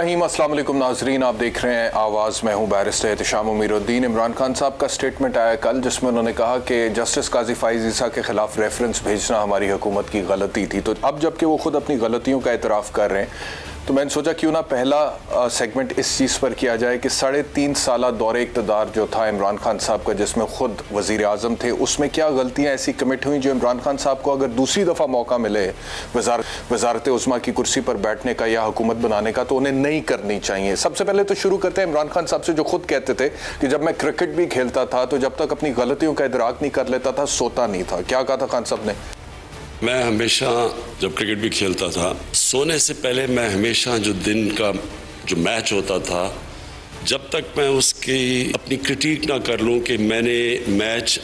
रहीम, अस्सलाम वालेकुम नाजरीन, आप देख रहे हैं आवाज़। मैं हूं बैरिस्टर एहतिशाम उमीरुद्दीन। इमरान खान साहब का स्टेटमेंट आया कल, जिसमें उन्होंने कहा कि जस्टिस काजी फ़ाइज़ ईसा के ख़िलाफ़ रेफरेंस भेजना हमारी हुकूमत की गलती थी। तो अब जबकि वो खुद अपनी गलतियों का एतराफ़ कर रहे हैं, तो मैंने सोचा क्यों ना पहला सेगमेंट इस चीज़ पर किया जाए कि 3.5 साल दौरे इक़्तिदार जो था इमरान खान साहब का, जिसमें खुद वज़ीर आज़म थे, उसमें क्या गलतियाँ ऐसी कमिट हुई जो इमरान खान साहब को अगर दूसरी दफ़ा मौका मिले वज़ारत उज़्मा की कुर्सी पर बैठने का या हुकूमत बनाने का, तो उन्हें नहीं करनी चाहिए। सबसे पहले तो शुरू करते हैं इमरान खान साहब से, जो खुद कहते थे कि जब मैं क्रिकेट भी खेलता था तो जब तक अपनी गलतियों का इदराक नहीं कर लेता था सोता नहीं था। क्या कहा था खान साहब ने? मैं हमेशा जब क्रिकेट भी खेलता था, सोने से पहले मैं हमेशा जो दिन का जो मैच होता था, जब तक मैं उसकी अपनी क्रिटिक ना कर लूं कि मैंने मैच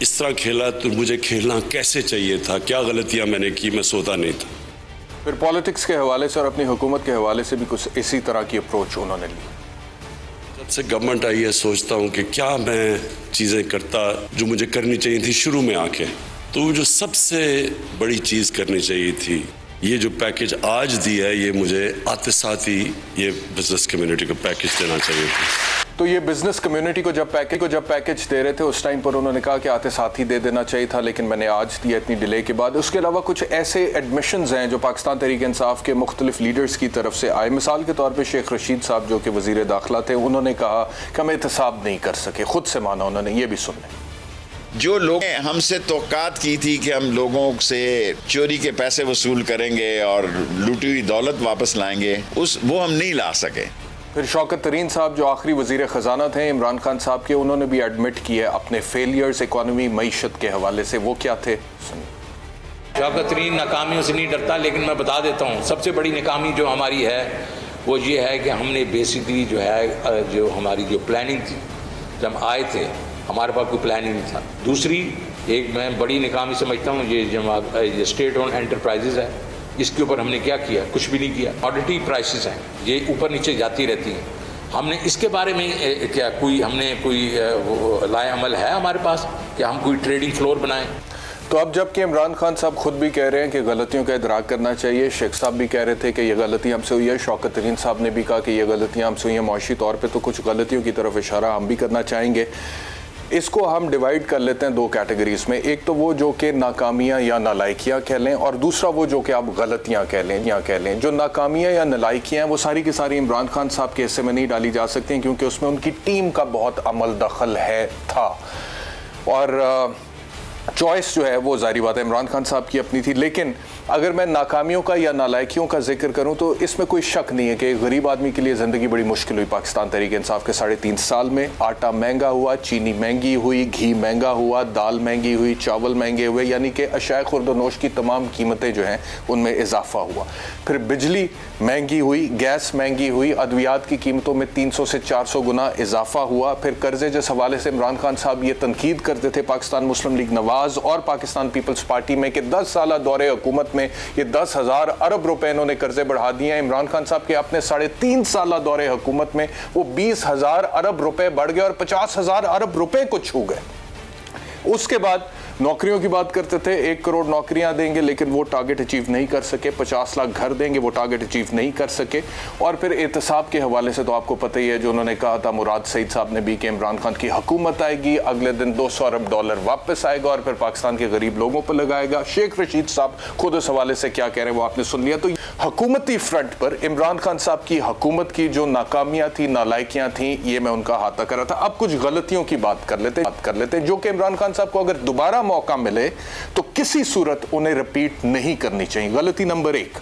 इस तरह खेला तो मुझे खेलना कैसे चाहिए था, क्या गलतियां मैंने की, मैं सोता नहीं था। फिर पॉलिटिक्स के हवाले से और अपनी हुकूमत के हवाले से भी कुछ इसी तरह की अप्रोच उन्होंने ली। जब से गवर्नमेंट आई है सोचता हूँ कि क्या मैं चीज़ें करता जो मुझे करनी चाहिए थी शुरू में आके, तो जो सबसे बड़ी चीज़ करनी चाहिए थी, ये जो पैकेज आज दिया है, ये मुझे आते साथ ही ये बिजनेस कम्युनिटी को पैकेज देना चाहिए था। तो ये बिजनेस कम्युनिटी को जब पैकेज दे रहे थे उस टाइम पर उन्होंने कहा कि आते साथ ही दे देना चाहिए था, लेकिन मैंने आज दिया इतनी डिले के बाद। उसके अलावा कुछ ऐसे एडमिशंस हैं जो पाकिस्तान तहरीक इंसाफ के मुख्तलिफ लीडर्स की तरफ से आए। मिसाल के तौर पर शेख रशीद साहब जो कि वज़ीर दाखिला थे, उन्होंने कहा कि हम एहतसाब नहीं कर सके, खुद से माना उन्होंने। ये भी सुन लें। जो लोग हमसे तौक़ात की थी कि हम लोगों से चोरी के पैसे वसूल करेंगे और लूटी हुई दौलत वापस लाएंगे, वो हम नहीं ला सके। फिर शौकत तरीन साहब जो आखिरी वज़ीर ख़जाना थे इमरान खान साहब के, उन्होंने भी एडमिट किया अपने फेलियर्स इकॉनमी मईशत के हवाले से। वो क्या थे? शौकत तरीन नाकामियों से नहीं डरता, लेकिन मैं बता देता हूँ सबसे बड़ी नाकामी जो हमारी है वो ये है कि हमने बेसिकली जो है जो हमारी जो प्लानिंग थी, जब आए थे हमारे पास कोई प्लान ही नहीं था। दूसरी एक मैं बड़ी नाकामी समझता हूँ ये स्टेट ओन एंटरप्राइजेज है, इसके ऊपर हमने क्या किया? कुछ भी नहीं किया। ऑडिटी प्राइसेस हैं, ये ऊपर नीचे जाती रहती हैं। हमने इसके बारे में क्या हमने कोई लाए अमल है हमारे पास कि हम कोई ट्रेडिंग फ्लोर बनाएं? तो अब जबकि इमरान खान साहब खुद भी कह रहे हैं कि गलतियों का इदराक करना चाहिए, शेख साहब भी कह रहे थे कि ये गलती हमसे हुई है, शौकत तरीन साहब ने भी कहा कि ये गलतियाँ हमसे हुई हैं मुआशी तौर पर, तो कुछ गलतियों की तरफ इशारा हम भी करना चाहेंगे। इसको हम डिवाइड कर लेते हैं दो कैटेगरीज में। एक तो वो जो कि नाकामियाँ या नालायकियाँ कह लें, और दूसरा वो जो कि आप गलतियाँ कह लें या कह लें। जो नाकामियाँ या नालायकियाँ हैं वो सारी की सारी इमरान खान साहब के हिस्से में नहीं डाली जा सकती हैं, क्योंकि उसमें उनकी टीम का बहुत अमल दखल था और चॉइस जो है वो जाहिर बात है इमरान खान साहब की अपनी थी। लेकिन अगर मैं नाकामियों का या नालायकियों का जिक्र करूं तो इसमें कोई शक नहीं है कि गरीब आदमी के लिए ज़िंदगी बड़ी मुश्किल हुई पाकिस्तान तहरीक इंसाफ के 3.5 साल में। आटा महंगा हुआ, चीनी महंगी हुई, घी महंगा हुआ, दाल महंगी हुई, चावल महंगे हुए, यानी कि अशाए खुर्दनोश की तमाम कीमतें जो हैं उनमें इजाफा हुआ। फिर बिजली महंगी हुई, गैस महंगी हुई, अद्वियात की कीमतों में 300 से 400 गुना इजाफा हुआ। फिर कर्जे जिस हवाले से इमरान खान साहब ये तनकीद करते थे पाकिस्तान मुस्लिम लीग नवाज और पाकिस्तान पीपल्स पार्टी में कि 10 साल दौरे हुकूमत में ये 10,000 अरब रुपए इन्होंने कर्जे बढ़ा दिए हैं। इमरान खान साहब के अपने 3.5 साल दौरे हुकूमत में वो 20,000 अरब रुपए बढ़ गए और 50,000 अरब रुपए को छू गए। उसके बाद नौकरियों की बात करते थे, 1 करोड़ नौकरियां देंगे, लेकिन वो टारगेट अचीव नहीं कर सके। 50 लाख घर देंगे, वो टारगेट अचीव नहीं कर सके। और फिर एहतसाब के हवाले से तो आपको पता ही है जो उन्होंने कहा था मुराद सईद साहब ने भी कि इमरान खान की हुकूमत आएगी, अगले दिन $200 अरब वापस आएगा और फिर पाकिस्तान के गरीब लोगों पर लगाएगा। शेख रशीद साहब खुद उस हवाले से क्या कह रहे हैं वो आपने सुन लिया। तो हुकूमती फ्रंट पर इमरान खान साहब की हुकूमत की जो नाकामियां थी, नालायकियां थी, ये मैं उनका हाथा कर रहा था। अब कुछ गलतियों की बात कर लेते जो कि इमरान खान साहब को अगर दोबारा मौका मिले तो किसी सूरत उन्हें रिपीट नहीं करनी चाहिए। गलती नंबर 1,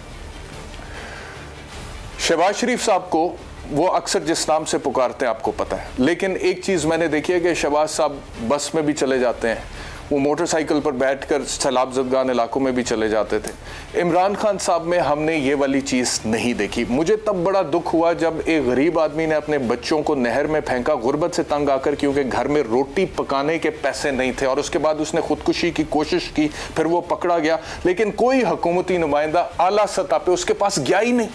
शहबाज शरीफ साहब को वो अक्सर जिस नाम से पुकारते हैं आपको पता है, लेकिन एक चीज मैंने देखी है कि शहबाज साहब बस में भी चले जाते हैं, वो मोटरसाइकिल पर बैठकर सैलाब ज़दगान इलाकों में भी चले जाते थे। इमरान खान साहब में हमने ये वाली चीज़ नहीं देखी। मुझे तब बड़ा दुख हुआ जब एक गरीब आदमी ने अपने बच्चों को नहर में फेंका गुर्बत से तंग आकर, क्योंकि घर में रोटी पकाने के पैसे नहीं थे, और उसके बाद उसने खुदकुशी की कोशिश की, फिर वो पकड़ा गया, लेकिन कोई हुकूमती नुमाइंदा आला सतह पे उसके पास गया ही नहीं।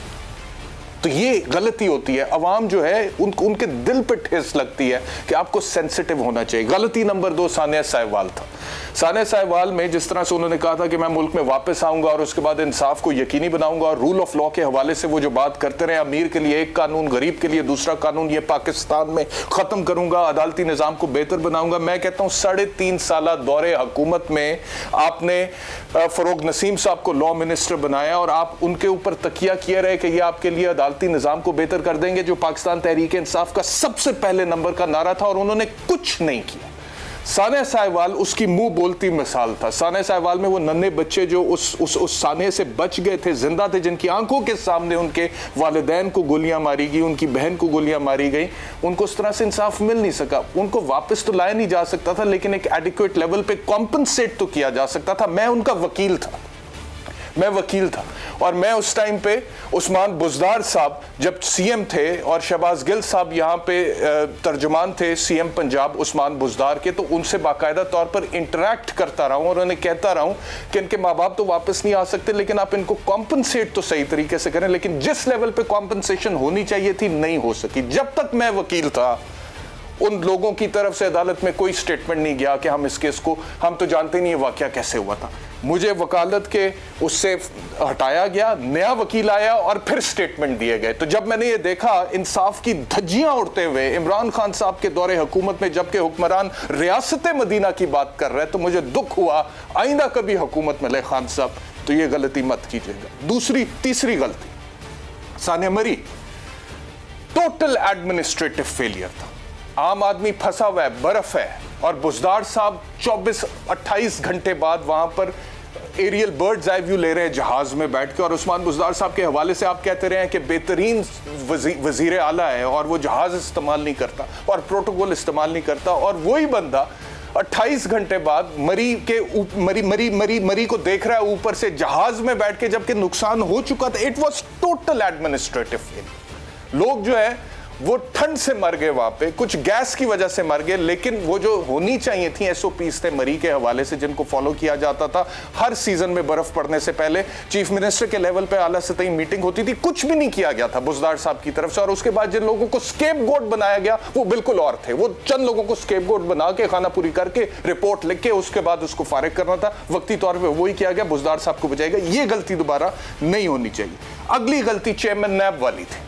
तो ये गलती होती है, अवाम जो है उनके दिल पे ठेस लगती है कि आपको सेंसिटिव होना चाहिए। गलती नंबर 2 सानिया साहिवाल था। सानिया साहिवाल में जिस तरह से उन्होंने कहा था कि मैं मुल्क में वापस आऊंगा और उसके बाद इंसाफ को यकीनी बनाऊंगा और रूल ऑफ लॉ के हवाले से वो जो बात करते रहे, अमीर के लिए एक कानून, गरीब के लिए दूसरा कानून, ये पाकिस्तान में खत्म करूंगा, अदालती निजाम को बेहतर बनाऊंगा। मैं कहता हूं 3.5 साल दौरे हुकूमत में आपने फरोग नसीम साहब को लॉ मिनिस्टर बनाया और आप उनके ऊपर तकिया किए रहे कि ये आपके लिए अदालती निजाम को बेहतर कर देंगे, जो पाकिस्तान तहरीक इंसाफ का सबसे पहले नंबर का नारा था, और उन्होंने कुछ नहीं किया। सानिया साहिवाल उसकी मुंह बोलती मिसाल था। सानिया साहिवाल में वो नन्हे बच्चे जो उस सानिया से बच गए थे, जिंदा थे, जिनकी आंखों के सामने उनके वालिदैन को गोलियां मारी गई, उनकी बहन को गोलियां मारी गई, उनको उस तरह से इंसाफ मिल नहीं सका। उनको वापस तो लाया नहीं जा सकता था, लेकिन एक एडिक्वेट लेवल पे कॉम्पनसेट तो किया जा सकता था। मैं उनका वकील था, मैं वकील था, और मैं उस टाइम पे उस्मान बुज़दार साहब जब सीएम थे और शहबाज गिल साहब यहाँ पे तर्जुमान थे सीएम पंजाब उस्मान बुज़दार के, तो उनसे बाकायदा तौर पर इंटरेक्ट करता रहा हूँ और उन्हें कहता रहा हूँ कि इनके माँ बाप तो वापस नहीं आ सकते, लेकिन आप इनको कॉम्पनसेट तो सही तरीके से करें। लेकिन जिस लेवल पे कॉम्पनसेशन होनी चाहिए थी नहीं हो सकी। जब तक मैं वकील था उन लोगों की तरफ से अदालत में कोई स्टेटमेंट नहीं गया कि हम इस केस को, हम तो जानते नहीं ये वाकया कैसे हुआ था। मुझे वकालत के उससे हटाया गया, नया वकील आया और फिर स्टेटमेंट दिए गए। तो जब मैंने ये देखा इंसाफ की धज्जियां उड़ते हुए इमरान खान साहब के दौरे हुकूमत में, जबकि हुक्मरान रियासत मदीना की बात कर रहे हैं, तो मुझे दुख हुआ आइंदा कभी हुकूमत में ले खान साहब तो ये गलती मत कीजिएगा। तीसरी गलती, सानिया मरी टोटल एडमिनिस्ट्रेटिव फेलियर था। आम आदमी फंसा हुआ है, बर्फ है, और बुज़दार साहब 24-28 घंटे बाद वहां पर एरियल बर्ड्स आई व्यू ले रहे हैं जहाज में बैठ के, और उस्मान बुज़दार साहब के हवाले से आप कहते रहे हैं कि बेहतरीन वजीर आला है और वो जहाज इस्तेमाल नहीं करता और प्रोटोकॉल इस्तेमाल नहीं करता, और वही बंदा 28 घंटे बाद मरी को देख रहा है ऊपर से जहाज में बैठ के, जबकि नुकसान हो चुका था। It was total administrative failure. लोग जो है वो ठंड से मर गए, वहां पे कुछ गैस की वजह से मर गए, लेकिन वो जो होनी चाहिए थी एसओपीज थे मरी के हवाले से जिनको फॉलो किया जाता था। हर सीजन में बर्फ पड़ने से पहले चीफ मिनिस्टर के लेवल पे आला सतही मीटिंग होती थी, कुछ भी नहीं किया गया था बुज़दार साहब की तरफ से। और उसके बाद जिन लोगों को स्केपगोट बनाया गया वो बिल्कुल और थे। वो चंद लोगों को स्केपगोट बना के खाना पूरी करके रिपोर्ट लिख के उसके बाद उसको फारिग करना था, वक्ती तौर पर वही किया गया, बुज़दार साहब को बचाएगा। ये गलती दोबारा नहीं होनी चाहिए। अगली गलती चेयरमैन नैब वाली थी,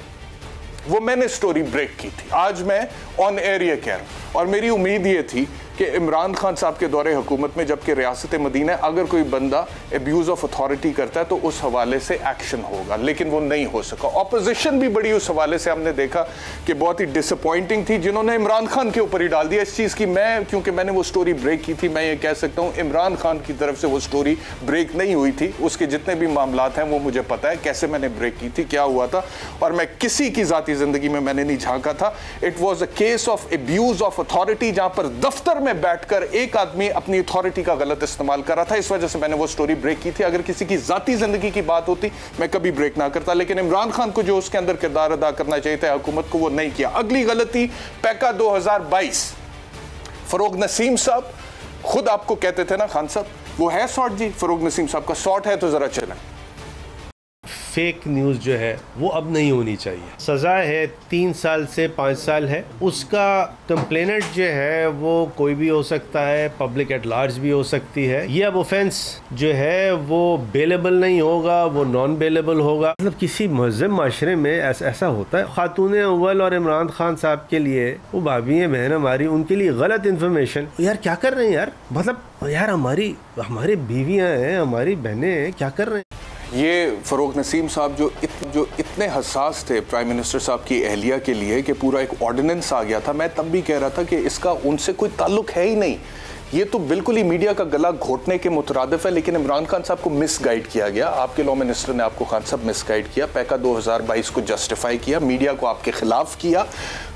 वो मैंने स्टोरी ब्रेक की थी, आज मैं ऑन एयर ये कह रहा हूं। और मेरी उम्मीद ये थी कि इमरान खान साहब के दौरे हुकूमत में, जबकि रियासत मदीना अगर कोई बंदा अब्यूज़ ऑफ अथॉरिटी करता है तो उस हवाले से एक्शन होगा, लेकिन वो नहीं हो सका। ऑपोजिशन भी बड़ी उस हवाले से हमने देखा कि बहुत ही डिसअपॉइंटिंग थी, जिन्होंने इमरान खान के ऊपर ही डाल दिया इस चीज़ की। मैं क्योंकि मैंने वो स्टोरी ब्रेक की थी, मैं ये कह सकता हूँ इमरान खान की तरफ से वो स्टोरी ब्रेक नहीं हुई थी। उसके जितने भी मामलात हैं वो मुझे पता है कैसे मैंने ब्रेक की थी, क्या हुआ था, और मैं किसी की ज़ाती ज़िंदगी में मैंने नहीं झांका था। It was a case of abuse of authority, जहाँ पर दफ्तर में बैठकर एक आदमी अपनी अथॉरिटी का गलत इस्तेमाल कर रहा था। इस वजह से मैंने वो स्टोरी ब्रेक की थी। अगर किसी की जाती जिंदगी की बात होती मैं कभी ब्रेक ना करता, लेकिन इमरान खान को जो उसके अंदर किरदार अदा करना चाहिए था हुकूमत को, वो नहीं किया। अगली गलती पैका 2022, फरोग नसीम साहब खुद आपको कहते थे ना खान साहब, वो है शॉर्ट जी, फरोग नसीम साहब का शॉर्ट है तो जरा चलें। फेक न्यूज़ जो है वो अब नहीं होनी चाहिए। सज़ा है 3 साल से 5 साल है। उसका कंप्लेनेंट जो है वो कोई भी हो सकता है, पब्लिक एट लार्ज भी हो सकती है। ये अब ऑफेंस जो है वो बेलेबल नहीं होगा, वो नॉन बेलेबल होगा। मतलब किसी महज़ब माशरे में ऐसा होता है। खातून अव्वल और इमरान खान साहब के लिए, वो भाभी हैं, बहन हमारी, उनके लिए गलत इन्फॉर्मेशन। यार क्या कर रहे हैं यार, मतलब यार हमारी बीवियाँ हैं, हमारी बहनें हैं, क्या कर रहे हैं। ये फरोग नसीम साहब जो इतने हसास थे प्राइम मिनिस्टर साहब की अहलिया के लिए कि पूरा एक ऑर्डिनेंस आ गया था। मैं तब भी कह रहा था कि इसका उनसे कोई ताल्लुक है ही नहीं, ये तो बिल्कुल ही मीडिया का गला घोटने के मुतरादिफ है। लेकिन इमरान खान साहब को मिसगाइड किया गया, आपके लॉ मिनिस्टर ने आपको खान साहब मिसगाइड किया, पैका 2022 को जस्टिफाई किया, मीडिया को आपके खिलाफ किया,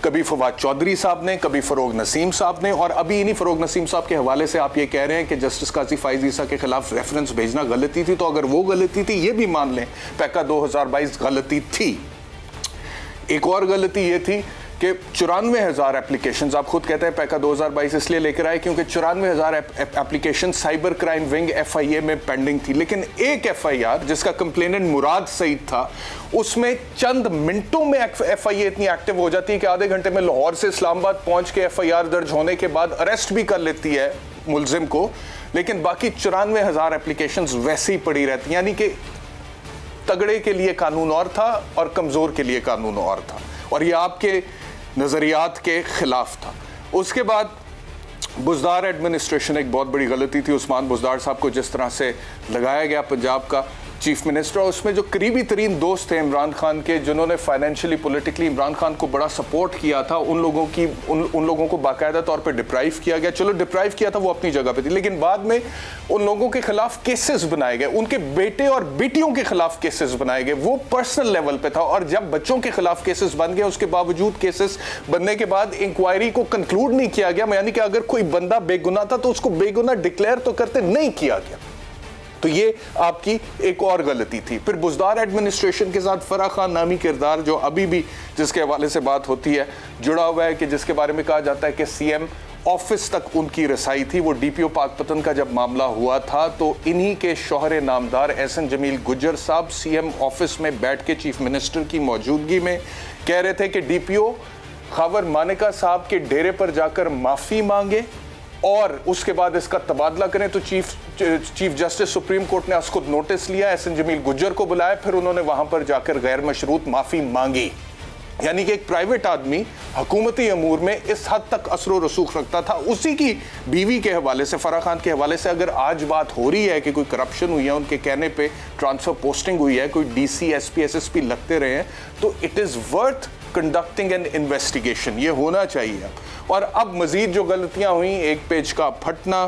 कभी फवाद चौधरी साहब ने, कभी फरोग नसीम साहब ने, और अभी इन्हीं फरोग नसीम साहब के हवाले से आप ये कह रहे हैं कि जस्टिस काजी फाइज ईसा के खिलाफ रेफरेंस भेजना गलती थी। तो अगर वो गलती थी, ये भी मान लें पैका 2022 गलती थी। एक और गलती ये थी कि 94,000 एप्लीकेशंस, आप खुद कहते हैं पैका 2022 इसलिए लेकर आए क्योंकि 94,000 application cyber crime wing FIA में पेंडिंग थी, लेकिन एक FIR जिसका कंप्लेनेंट मुराद सईद था, उसमें चंद मिनटों में FIA इतनी एक्टिव हो जाती है कि आधे घंटे में लाहौर से इस्लामाबाद पहुंच के FIR दर्ज होने के बाद अरेस्ट भी कर लेती है मुलजिम को, लेकिन बाकी 94,000 एप्लीकेशंस वैसे ही पड़ी रहती, यानी कि तगड़े के लिए कानून और था और कमजोर के लिए कानून और था, और ये आपके नजरियात के खिलाफ था। उसके बाद बुज़दार एडमिनिस्ट्रेशन, एक बहुत बड़ी गलती थी उस्मान बुज़दार साहब को जिस तरह से लगाया गया पंजाब का चीफ मिनिस्टर, उसमें जो करीबी तरीन दोस्त थे इमरान खान के, जिन्होंने फाइनेंशियली पॉलिटिकली इमरान खान को बड़ा सपोर्ट किया था, उन लोगों को बाकायदा तौर पे डिप्राइव किया गया। चलो डिप्राइव किया था वो अपनी जगह पे थी, लेकिन बाद में उन लोगों के खिलाफ केसेस बनाए गए, उनके बेटे और बेटियों के खिलाफ केसेस बनाए गए, वो पर्सनल लेवल पे था। और जब बच्चों के खिलाफ केसेस बन गए, उसके बावजूद केसेस बनने के बाद इंक्वायरी को कंक्लूड नहीं किया गया, यानी कि अगर कोई बंदा बेगुनाह था तो उसको बेगुनाह डिक्लेयर तो करते नहीं किया गया। तो ये आपकी एक और गलती थी। फिर बुज़दार एडमिनिस्ट्रेशन के साथ फराह खान नामी किरदार, जो अभी भी जिसके हवाले से बात होती है, जुड़ा हुआ है, कि जिसके बारे में कहा जाता है कि CM ऑफिस तक उनकी रसाई थी। वो DPO पाकपतन का जब मामला हुआ था तो इन्हीं के शौहरे नामदार एहसन जमील गुज्जर साहब CM ऑफिस में बैठ के चीफ मिनिस्टर की मौजूदगी में कह रहे थे कि DPO खावर मानिका साहब के डेरे पर जाकर माफ़ी मांगे और उसके बाद इसका तबादला करें। तो चीफ जस्टिस सुप्रीम कोर्ट ने उसको नोटिस लिया, एहसन जमील गुज्जर को बुलाया, फिर उन्होंने वहां पर जाकर गैर मशरूत माफ़ी मांगी। यानी कि एक प्राइवेट आदमी हुकूमती अमूर में इस हद तक असर व रसूख रखता था। उसी की बीवी के हवाले से, फराह खान के हवाले से अगर आज बात हो रही है कि कोई करप्शन हुई है, उनके कहने पे ट्रांसफर पोस्टिंग हुई है, कोई DC SP SSP लगते रहे हैं, तो it is worth conducting an investigation, ये होना चाहिए। और अब मजीद जो गलतियां हुई, एक पेज का फटना,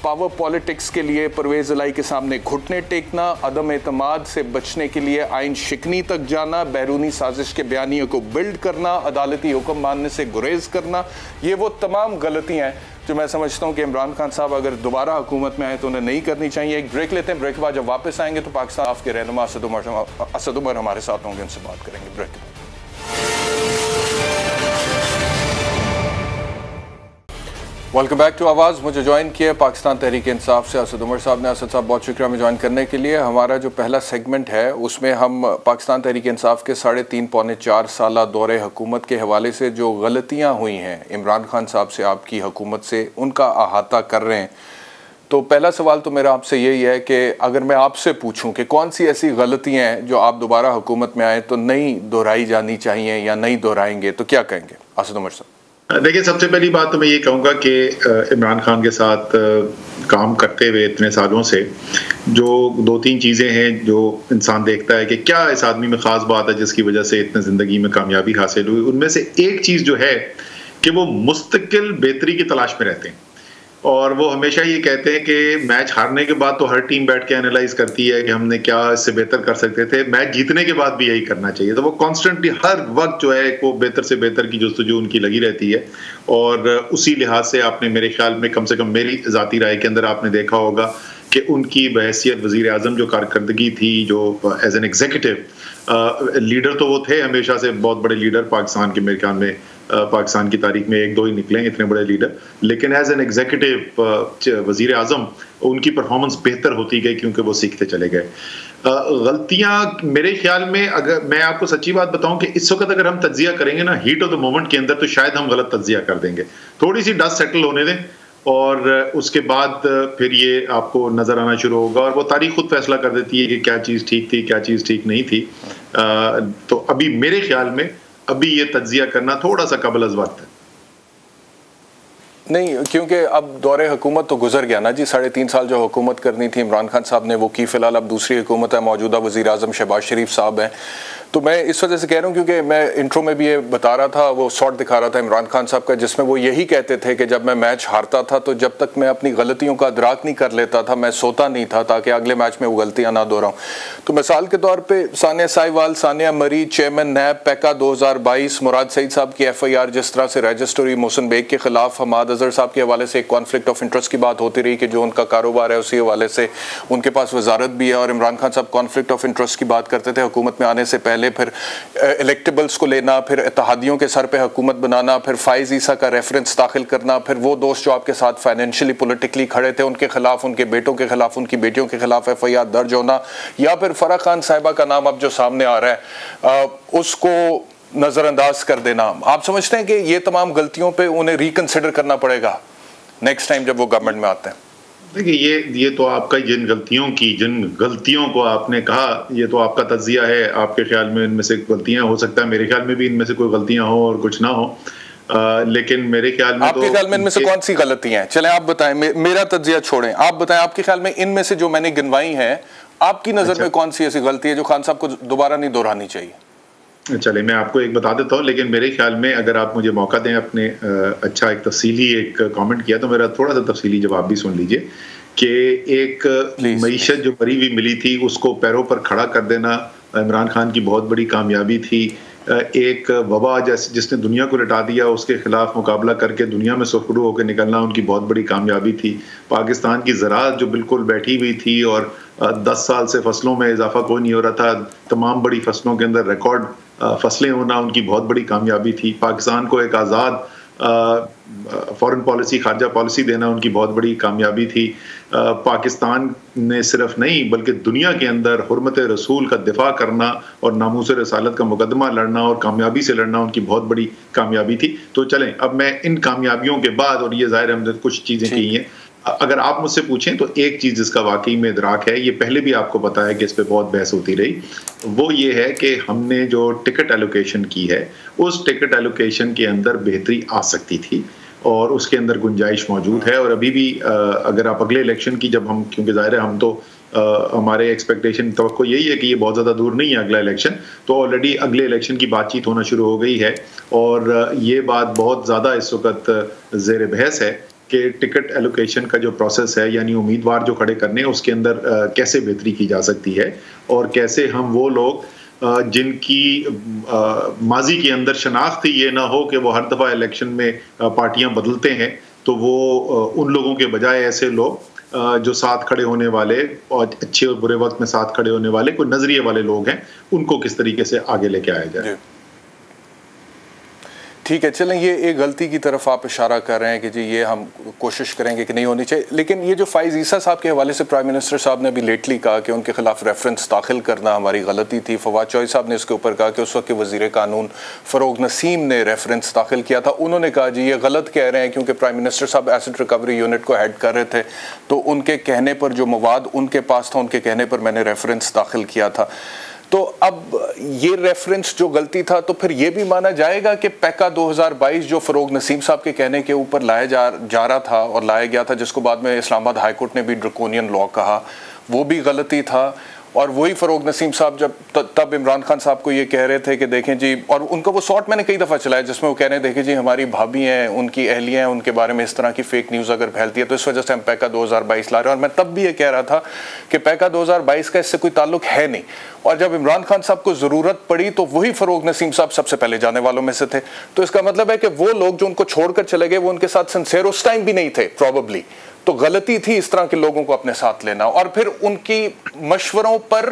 पावर पॉलिटिक्स के लिए परवेज़ इलाही के सामने घुटने टेकना, अदम एतमाद से बचने के लिए आइन शिकनी तक जाना, बैरूनी साजिश के बयानियों को बिल्ड करना, अदालती हुक्म मानने से गुरेज करना, ये वो तमाम गलतियां हैं जो मैं समझता हूं कि इमरान खान साहब अगर दोबारा हुकूमत में आए तो उन्हें नहीं करनी चाहिए। एक ब्रेक लेते हैं, ब्रेक के बाद जब वापस आएंगे तो पाकिस्तान आपके रहनुमा असद उमर हमारे साथ होंगे, उनसे बात करेंगे ब्रेक के बाद। वेलकम बैक टू आवाज़। मुझे ज्वाइन किया पाकिस्तान तहरीक इंसाफ से असद उमर साहब ने। असद साहब बहुत शुक्रिया हमें ज्वाइन करने के लिए। हमारा जो पहला सेगमेंट है उसमें हम पाकिस्तान तहरीक इंसाफ के 3.5 पौने 4 साल दौरे हुकूमत के हवाले से जो गलतियां हुई हैं इमरान खान साहब से, आपकी हुकूमत से, उनका अहाता कर रहे हैं। तो पहला सवाल तो मेरा आपसे यही है कि अगर मैं आपसे पूछूं कि कौन सी ऐसी गलतियाँ हैं जो आप दोबारा हुकूमत में आए तो नहीं दोहराई जानी चाहिए या नहीं दोहराएंगे, तो क्या कहेंगे असद उमर साहब? देखिए, सबसे पहली बात तो मैं ये कहूँगा कि इमरान खान के साथ काम करते हुए इतने सालों से जो 2-3 चीज़ें हैं जो इंसान देखता है कि क्या इस आदमी में ख़ास बात है जिसकी वजह से इतने ज़िंदगी में कामयाबी हासिल हुई, उनमें से एक चीज़ जो है कि वो मुस्तकिल बेहतरी की तलाश में रहते हैं। और वो हमेशा ये कहते हैं कि मैच हारने के बाद तो हर टीम बैठ के एनालाइज करती है कि हमने क्या इससे बेहतर कर सकते थे, मैच जीतने के बाद भी यही करना चाहिए। तो वो कॉन्स्टेंटली हर वक्त जो है वो बेहतर से बेहतर की जस्तजू उनकी लगी रहती है। और उसी लिहाज से आपने मेरे ख्याल में, कम से कम मेरी ज़ाती राय के अंदर आपने देखा होगा कि उनकी बहैसियत वज़ीर आज़म जो कारकर्दगी थी, जो एज एन एग्जीक्यूटिव लीडर तो वो थे हमेशा से, बहुत बड़े लीडर पाकिस्तान के, मेरे ख्याल में पाकिस्तान की तारीख में 1-2 ही निकले इतने बड़े लीडर, लेकिन एज एन एग्जीक्यूटिव वज़ीर आज़म उनकी परफॉर्मेंस बेहतर होती गई क्योंकि वो सीखते चले गए। गलतियां मेरे ख्याल में, अगर मैं आपको सच्ची बात बताऊं कि इस वक्त अगर हम तज्जिया करेंगे ना हीट ऑफ द मोमेंट के अंदर, तो शायद हम गलत तज्जिया कर देंगे। थोड़ी सी डस्ट सेटल होने दें और उसके बाद फिर ये आपको नजर आना शुरू होगा और वो तारीख खुद फैसला कर देती है कि क्या चीज़ ठीक थी, क्या चीज़ ठीक नहीं थी। तो अभी मेरे ख्याल में अभी ये तज्जिया करना थोड़ा सा कबल अज़ वक्त है। नहीं, क्योंकि अब दौरे हुकूमत तो गुजर गया ना जी। 3.5 साल जो हुकूमत करनी थी इमरान खान साहब ने वो की, फिलहाल अब दूसरी हुकूमत है, मौजूदा वज़ीर आज़म शहबाज शरीफ साहब हैं। तो मैं इस वजह से कह रहा हूँ क्योंकि मैं इंट्रो में भी ये बता रहा था, वो शॉट दिखा रहा था इमरान खान साहब का, जिसमें वो यही कहते थे कि जब मैं मैच हारता था तो जब तक मैं अपनी गलतियों का अदराक नहीं कर लेता था मैं सोता नहीं था, ताकि अगले मैच में वो गलतियाँ ना दोहराऊँ। तो मिसाल के तौर पर सानिया साहिवाल, सानिया मरी, चेयरमैन नैब, पैका 2022, मुराद सईद साहब की FIR जिस तरह से रजिस्टर हुई, मोहसिन बेग के खिलाफ, हमाद अजहर साहब के हवाले से कॉन्फ्लिक्ट ऑफ इंटरेस्ट की बात होती रही कि जो उनका कारोबार है उसी हवाले से उनके पास वजारत भी है, और इमरान खान साहब कॉन्फ्लिक्ट ऑफ इंटरेस्ट की बात करते थे हुकूमत में आने से पहले। पहले फिर इलेक्टेबल्स को लेना, फिर इत्तेहादियों के सर पे हुकूमत बनाना, फिर फाइज ईसा का रेफरेंस दाखिल करना, फिर वो दोस्त जो आपके साथ फाइनेंशियली पॉलिटिकली खड़े थे उनके खिलाफ, उनके बेटों के खिलाफ, उनकी बेटियों के खिलाफ FIR दर्ज होना, या फिर फराह खान साहिबा का नाम अब जो सामने आ रहा है उसको नजरअंदाज कर देना। आप समझते हैं कि ये तमाम गलतियों पे उन्हें रिकंसिडर करना पड़ेगा नेक्स्ट टाइम जब वो गवर्नमेंट में आते हैं? देखिए, ये तो आपका जिन गलतियों को आपने कहा, ये तो आपका तज्जिया है। आपके ख्याल में इनमें से गलतियां हो सकता है, मेरे ख्याल में भी इनमें से कोई गलतियां हो और कुछ ना हो, लेकिन मेरे ख्याल में आपके ख्याल में इनमें से कौन सी गलतियां हैं? चलें आप बताएं, मेरा तज्जिया छोड़ें, आप बताएं आपके ख्याल में इनमें से जो मैंने गिनवाई है, आपकी नजर में कौन सी ऐसी गलती है जो खान साहब को दोबारा नहीं दोहरानी चाहिए? चले, मैं आपको एक बता देता हूँ, लेकिन मेरे ख्याल में अगर आप मुझे मौका दें अपने अच्छा एक तफसीली एक कमेंट किया तो मेरा थोड़ा सा तफसीली जवाब भी सुन लीजिए कि एक मईशत जो मरी हुई मिली थी उसको पैरों पर खड़ा कर देना इमरान खान की बहुत बड़ी कामयाबी थी। एक वबा जिसने दुनिया को लटा दिया, उसके खिलाफ मुकाबला करके दुनिया में सुरखरू होकर निकलना उनकी बहुत बड़ी कामयाबी थी। पाकिस्तान की ज़राअत जो बिल्कुल बैठी हुई थी और 10 साल से फसलों में इजाफा कोई नहीं हो रहा था, तमाम बड़ी फसलों के अंदर रिकॉर्ड फसलें होना उनकी बहुत बड़ी कामयाबी थी। पाकिस्तान को एक आज़ाद फॉरेन पॉलिसी, खारजा पॉलिसी देना उनकी बहुत बड़ी कामयाबी थी। पाकिस्तान ने सिर्फ नहीं बल्कि दुनिया के अंदर हुर्मत रसूल का दिफा करना और नामूस रसालत का मुकदमा लड़ना और कामयाबी से लड़ना उनकी बहुत बड़ी कामयाबी थी। तो चलें, अब मैं इन कामयाबियों के बाद, और ये ज़ाहिर हमने कुछ चीज़ें की हैं, अगर आप मुझसे पूछें तो एक चीज़ जिसका वाकई में इदराक है, ये पहले भी आपको पता है कि इस पे बहुत बहस होती रही, वो ये है कि हमने जो टिकट एलोकेशन की है उस टिकट एलोकेशन के अंदर बेहतरी आ सकती थी और उसके अंदर गुंजाइश मौजूद है। और अभी भी अगर आप अगले इलेक्शन की, जब हम, क्योंकि ज़ाहिर है हम तो हमारे एक्सपेक्टेशन तवक्को यही है कि ये बहुत ज़्यादा दूर नहीं है अगला इलेक्शन, तो ऑलरेडी अगले इलेक्शन की बातचीत होना शुरू हो गई है और ये बात बहुत ज़्यादा इस वक्त ज़ेर बहस है कि टिकट एलोकेशन का जो प्रोसेस है, यानी उम्मीदवार जो खड़े करने हैं उसके अंदर कैसे बेहतरी की जा सकती है और कैसे हम वो लोग जिनकी माजी के अंदर शनाख्त ही ये ना हो कि वो हर दफ़ा इलेक्शन में पार्टियां बदलते हैं, तो वो उन लोगों के बजाय ऐसे लोग जो साथ खड़े होने वाले और अच्छे और बुरे वक्त में साथ खड़े होने वाले कोई नजरिए वाले लोग हैं, उनको किस तरीके से आगे लेके आया जाए। ठीक है, चलें, ये एक गलती की तरफ आप इशारा कर रहे हैं कि जी ये हम कोशिश करेंगे कि नहीं होनी चाहिए, लेकिन ये जो फाइज ईसा साहब के हवाले से प्राइम मिनिस्टर साहब ने अभी लेटली कहा कि उनके खिलाफ रेफरेंस दाखिल करना हमारी गलती थी। फवाद चौधरी साहब ने इसके ऊपर कहा कि उस वक्त के वज़ीर कानून फ़रोग नसीम ने रेफरेंस दाखिल किया था। उन्होंने कहा जी ये गलत कह रहे हैं क्योंकि प्राइम मिनिस्टर साहब एसेट रिकवरी यूनिट को हेड कर रहे थे, तो उनके कहने पर जो मवाद उनके पास था, उनके कहने पर मैंने रेफरेंस दाखिल किया था। तो अब ये रेफरेंस जो गलती था, तो फिर ये भी माना जाएगा कि पैका 2022 जो फ़रोग नसीम साहब के कहने के ऊपर लाया जा रहा था और लाया गया था, जिसको बाद में इस्लामाबाद हाई कोर्ट ने भी ड्रकोनियन लॉ कहा, वो भी गलती था। और वही फ़रोग नसीम साहब जब तब इमरान खान साहब को ये कह रहे थे कि देखें जी, और उनका वो शॉट मैंने कई दफ़ा चलाया जिसमें वो कह रहे हैं देखें जी हमारी भाभी हैं, उनकी अहलियाँ हैं, उनके बारे में इस तरह की फ़ेक न्यूज़ अगर फैलती है तो इस वजह से हम पैका 2022 ला रहे हैं। और मैं तब भी ये कह रहा था कि पैका 2022 का इससे कोई ताल्लुक है नहीं, और जब इमरान खान साहब को ज़रूरत पड़ी तो वही फ़रोग नसीम साहब सबसे पहले जाने वालों में से थे। तो इसका मतलब है कि वो लोग जो उनको छोड़कर चले गए वो उनके साथ सिंसेयर उस टाइम भी नहीं थे प्रॉबेबली। तो गलती थी इस तरह के लोगों को अपने साथ लेना और फिर उनकी मशवरों पर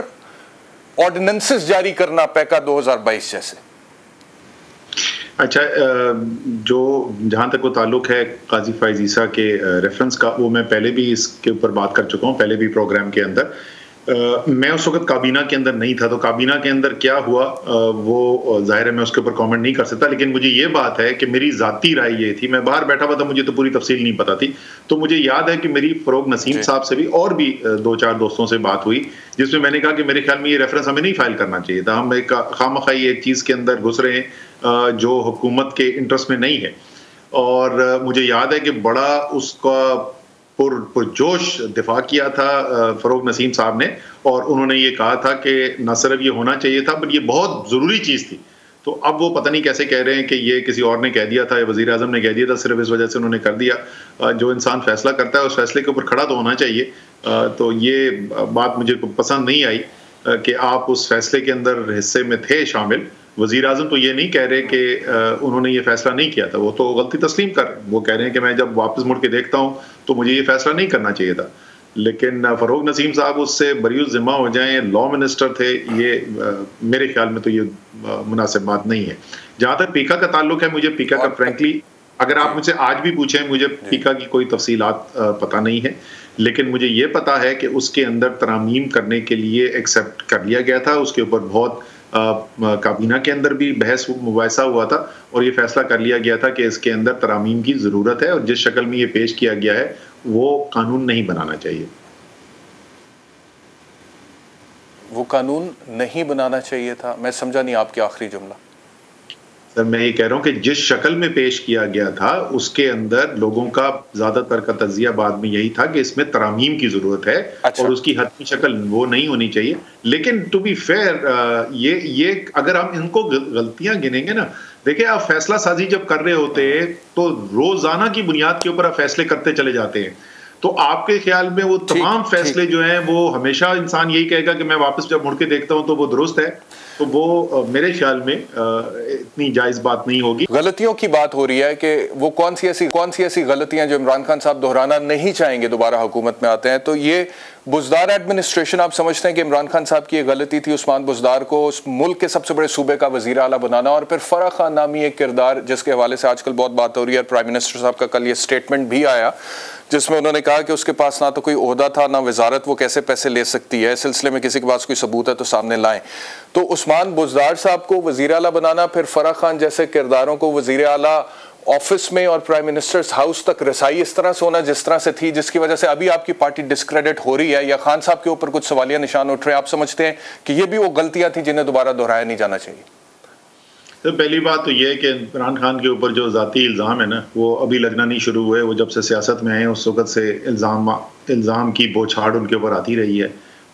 ऑर्डिनेंसेस जारी करना पैका 2022 जैसे। अच्छा, जो जहाँ तक वो ताल्लुक है काजी फाइज ईसा के रेफरेंस का, वो मैं पहले भी इसके ऊपर बात कर चुका हूँ, पहले भी प्रोग्राम के अंदर। मैं उस वक्त काबीना के अंदर नहीं था, तो काबीना के अंदर क्या हुआ वो जाहिर है मैं उसके ऊपर कमेंट नहीं कर सकता, लेकिन मुझे ये बात है कि मेरी ज़ाती राय ये थी, मैं बाहर बैठा हुआ था, मुझे तो पूरी तफसील नहीं पता थी, तो मुझे याद है कि मेरी फ़रोग नसीम साहब से भी और भी 2-4 दोस्तों से बात हुई जिसमें मैंने कहा कि मेरे ख्याल में ये रेफरेंस हमें नहीं फाइल करना चाहिए था, हम एक खामखाई एक चीज़ के अंदर घुस रहे हैं जो हुकूमत के इंटरेस्ट में नहीं है। और मुझे याद है कि बड़ा उसका पुरजोश दिफा किया था फ़रोग नसीम साहब ने, और उन्होंने ये कहा था कि न सिर्फ ये होना चाहिए था बट ये बहुत ज़रूरी चीज़ थी। तो अब वो पता नहीं कैसे कह रहे हैं कि ये किसी और ने कह दिया था या वज़ीर आज़म ने कह दिया था, सिर्फ इस वजह से उन्होंने कर दिया। जो इंसान फैसला करता है उस फैसले के ऊपर खड़ा तो होना चाहिए। तो ये बात मुझे पसंद नहीं आई कि आप उस फैसले के अंदर हिस्से में थे शामिल। वज़ीर आज़म तो ये नहीं कह रहे कि उन्होंने ये फैसला नहीं किया था, वो तो गलती तस्लीम कर, वो कह रहे हैं कि मैं जब वापस मुड़ के देखता हूँ तो मुझे ये फैसला नहीं करना चाहिए था। लेकिन फरोग नसीम साहब उससे बरीउज़ ज़िम्मा हो जाएं, लॉ मिनिस्टर थे, ये मेरे ख्याल में तो ये मुनासिब बात नहीं है। जहाँ तक पीका का ताल्लुक है, मुझे पीका का फ्रेंकली अगर आप मुझसे आज भी पूछें, मुझे पीका की कोई तफसीलात पता नहीं है, लेकिन मुझे ये पता है कि उसके अंदर तरामीम करने के लिए एक्सेप्ट कर लिया गया था। उसके ऊपर बहुत काबीना के अंदर भी बहस मुबाहिसा हुआ था और ये फैसला कर लिया गया था कि इसके अंदर तरामीम की ज़रूरत है और जिस शक्ल में ये पेश किया गया है वो कानून नहीं बनाना चाहिए। वो कानून नहीं बनाना चाहिए था, मैं समझा नहीं आपके आखिरी जुमला। सर मैं ये कह रहा हूँ कि जिस शक्ल में पेश किया गया था उसके अंदर लोगों का ज्यादातर का तज्जिया बाद में यही था कि इसमें तरामीम की जरूरत है। अच्छा। और उसकी हतमी शक्ल वो नहीं होनी चाहिए। लेकिन टू बी फेयर ये अगर हम इनको गलतियां गिनेंगे ना, देखिए आप फैसला साजी जब कर रहे होते हैं तो रोजाना की बुनियाद के ऊपर आप फैसले करते चले जाते हैं, तो आपके ख्याल में वो तमाम फैसले जो हैं वो हमेशा इंसान यही कहेगा कि मैं वापस जब मुड़ के देखता हूं तो वो दुरुस्त है, तो वो मेरे ख्याल में इतनी जायज बात नहीं होगी। गलतियों की बात हो रही है कि वो कौन सी ऐसी गलतियां जो इमरान खान साहब दोहराना नहीं चाहेंगे दोबारा हुकूमत में आते हैं, तो ये बुज़दार एडमिनिस्ट्रेशन, आप समझते हैं कि इमरान खान साहब की ये गलती थी उस्मान बुज़दार को उस मुल्क के सबसे बड़े सूबे का वज़ीर आला बनाना, और फिर फराह खान नामी एक किरदार जिसके हवाले से आजकल बहुत बात हो रही है, प्राइम मिनिस्टर साहब का कल ये स्टेटमेंट भी आया जिसमें उन्होंने कहा कि उसके पास ना तो कोई ओहदा था ना वजारत, वो कैसे पैसे ले सकती है, इस सिलसिले में किसी के पास कोई सबूत है तो सामने लाएं। तो उस्मान बुज़दार साहब को वज़ीर आला बनाना, फिर फराह खान जैसे किरदारों को वज़ीर आला ऑफिस में और प्राइम मिनिस्टर्स हाउस तक रसाई इस तरह से होना जिस तरह से थी, जिसकी वजह से अभी आपकी पार्टी डिस्क्रेडिट हो रही है या खान साहब के ऊपर कुछ सवालिया निशान उठ रहे हैं, आप समझते हैं कि ये भी वो गलतियां थी जिन्हें दोबारा दोहराया नहीं जाना चाहिए? तो पहली बात तो ये है कि इमरान खान के ऊपर जो ज़ाती इल्ज़ाम है ना, वो अभी लगना नहीं शुरू हुए। वो जब से सियासत में आए उस वक़्त से इल्ज़ाम की बौछार उनके ऊपर आती रही है,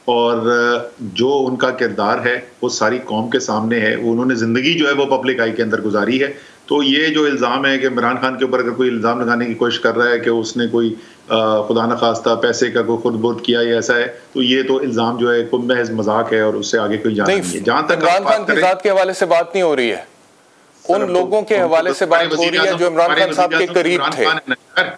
और जो उनका किरदार है वो सारी कौम के सामने है। उन्होंने ज़िंदगी जो है वो पब्लिक आई के अंदर गुजारी है। तो ये जो इल्ज़ाम है कि इमरान खान के ऊपर अगर कोई इल्ज़ाम लगाने की कोशिश कर रहा है कि उसने कोई खुदा न खास्ता पैसे का कोई खुद बुर्द किया या ऐसा है, तो ये तो इल्ज़ाम जो है महज मजाक है और उससे आगे कोई जाना नहीं है। जहाँ तक इमरान खान की ज़ात के हवाले से बात नहीं हो रही है, उन लोगों के हवाले से बात हो रही है जो इमरान खान साहब के करीब थे।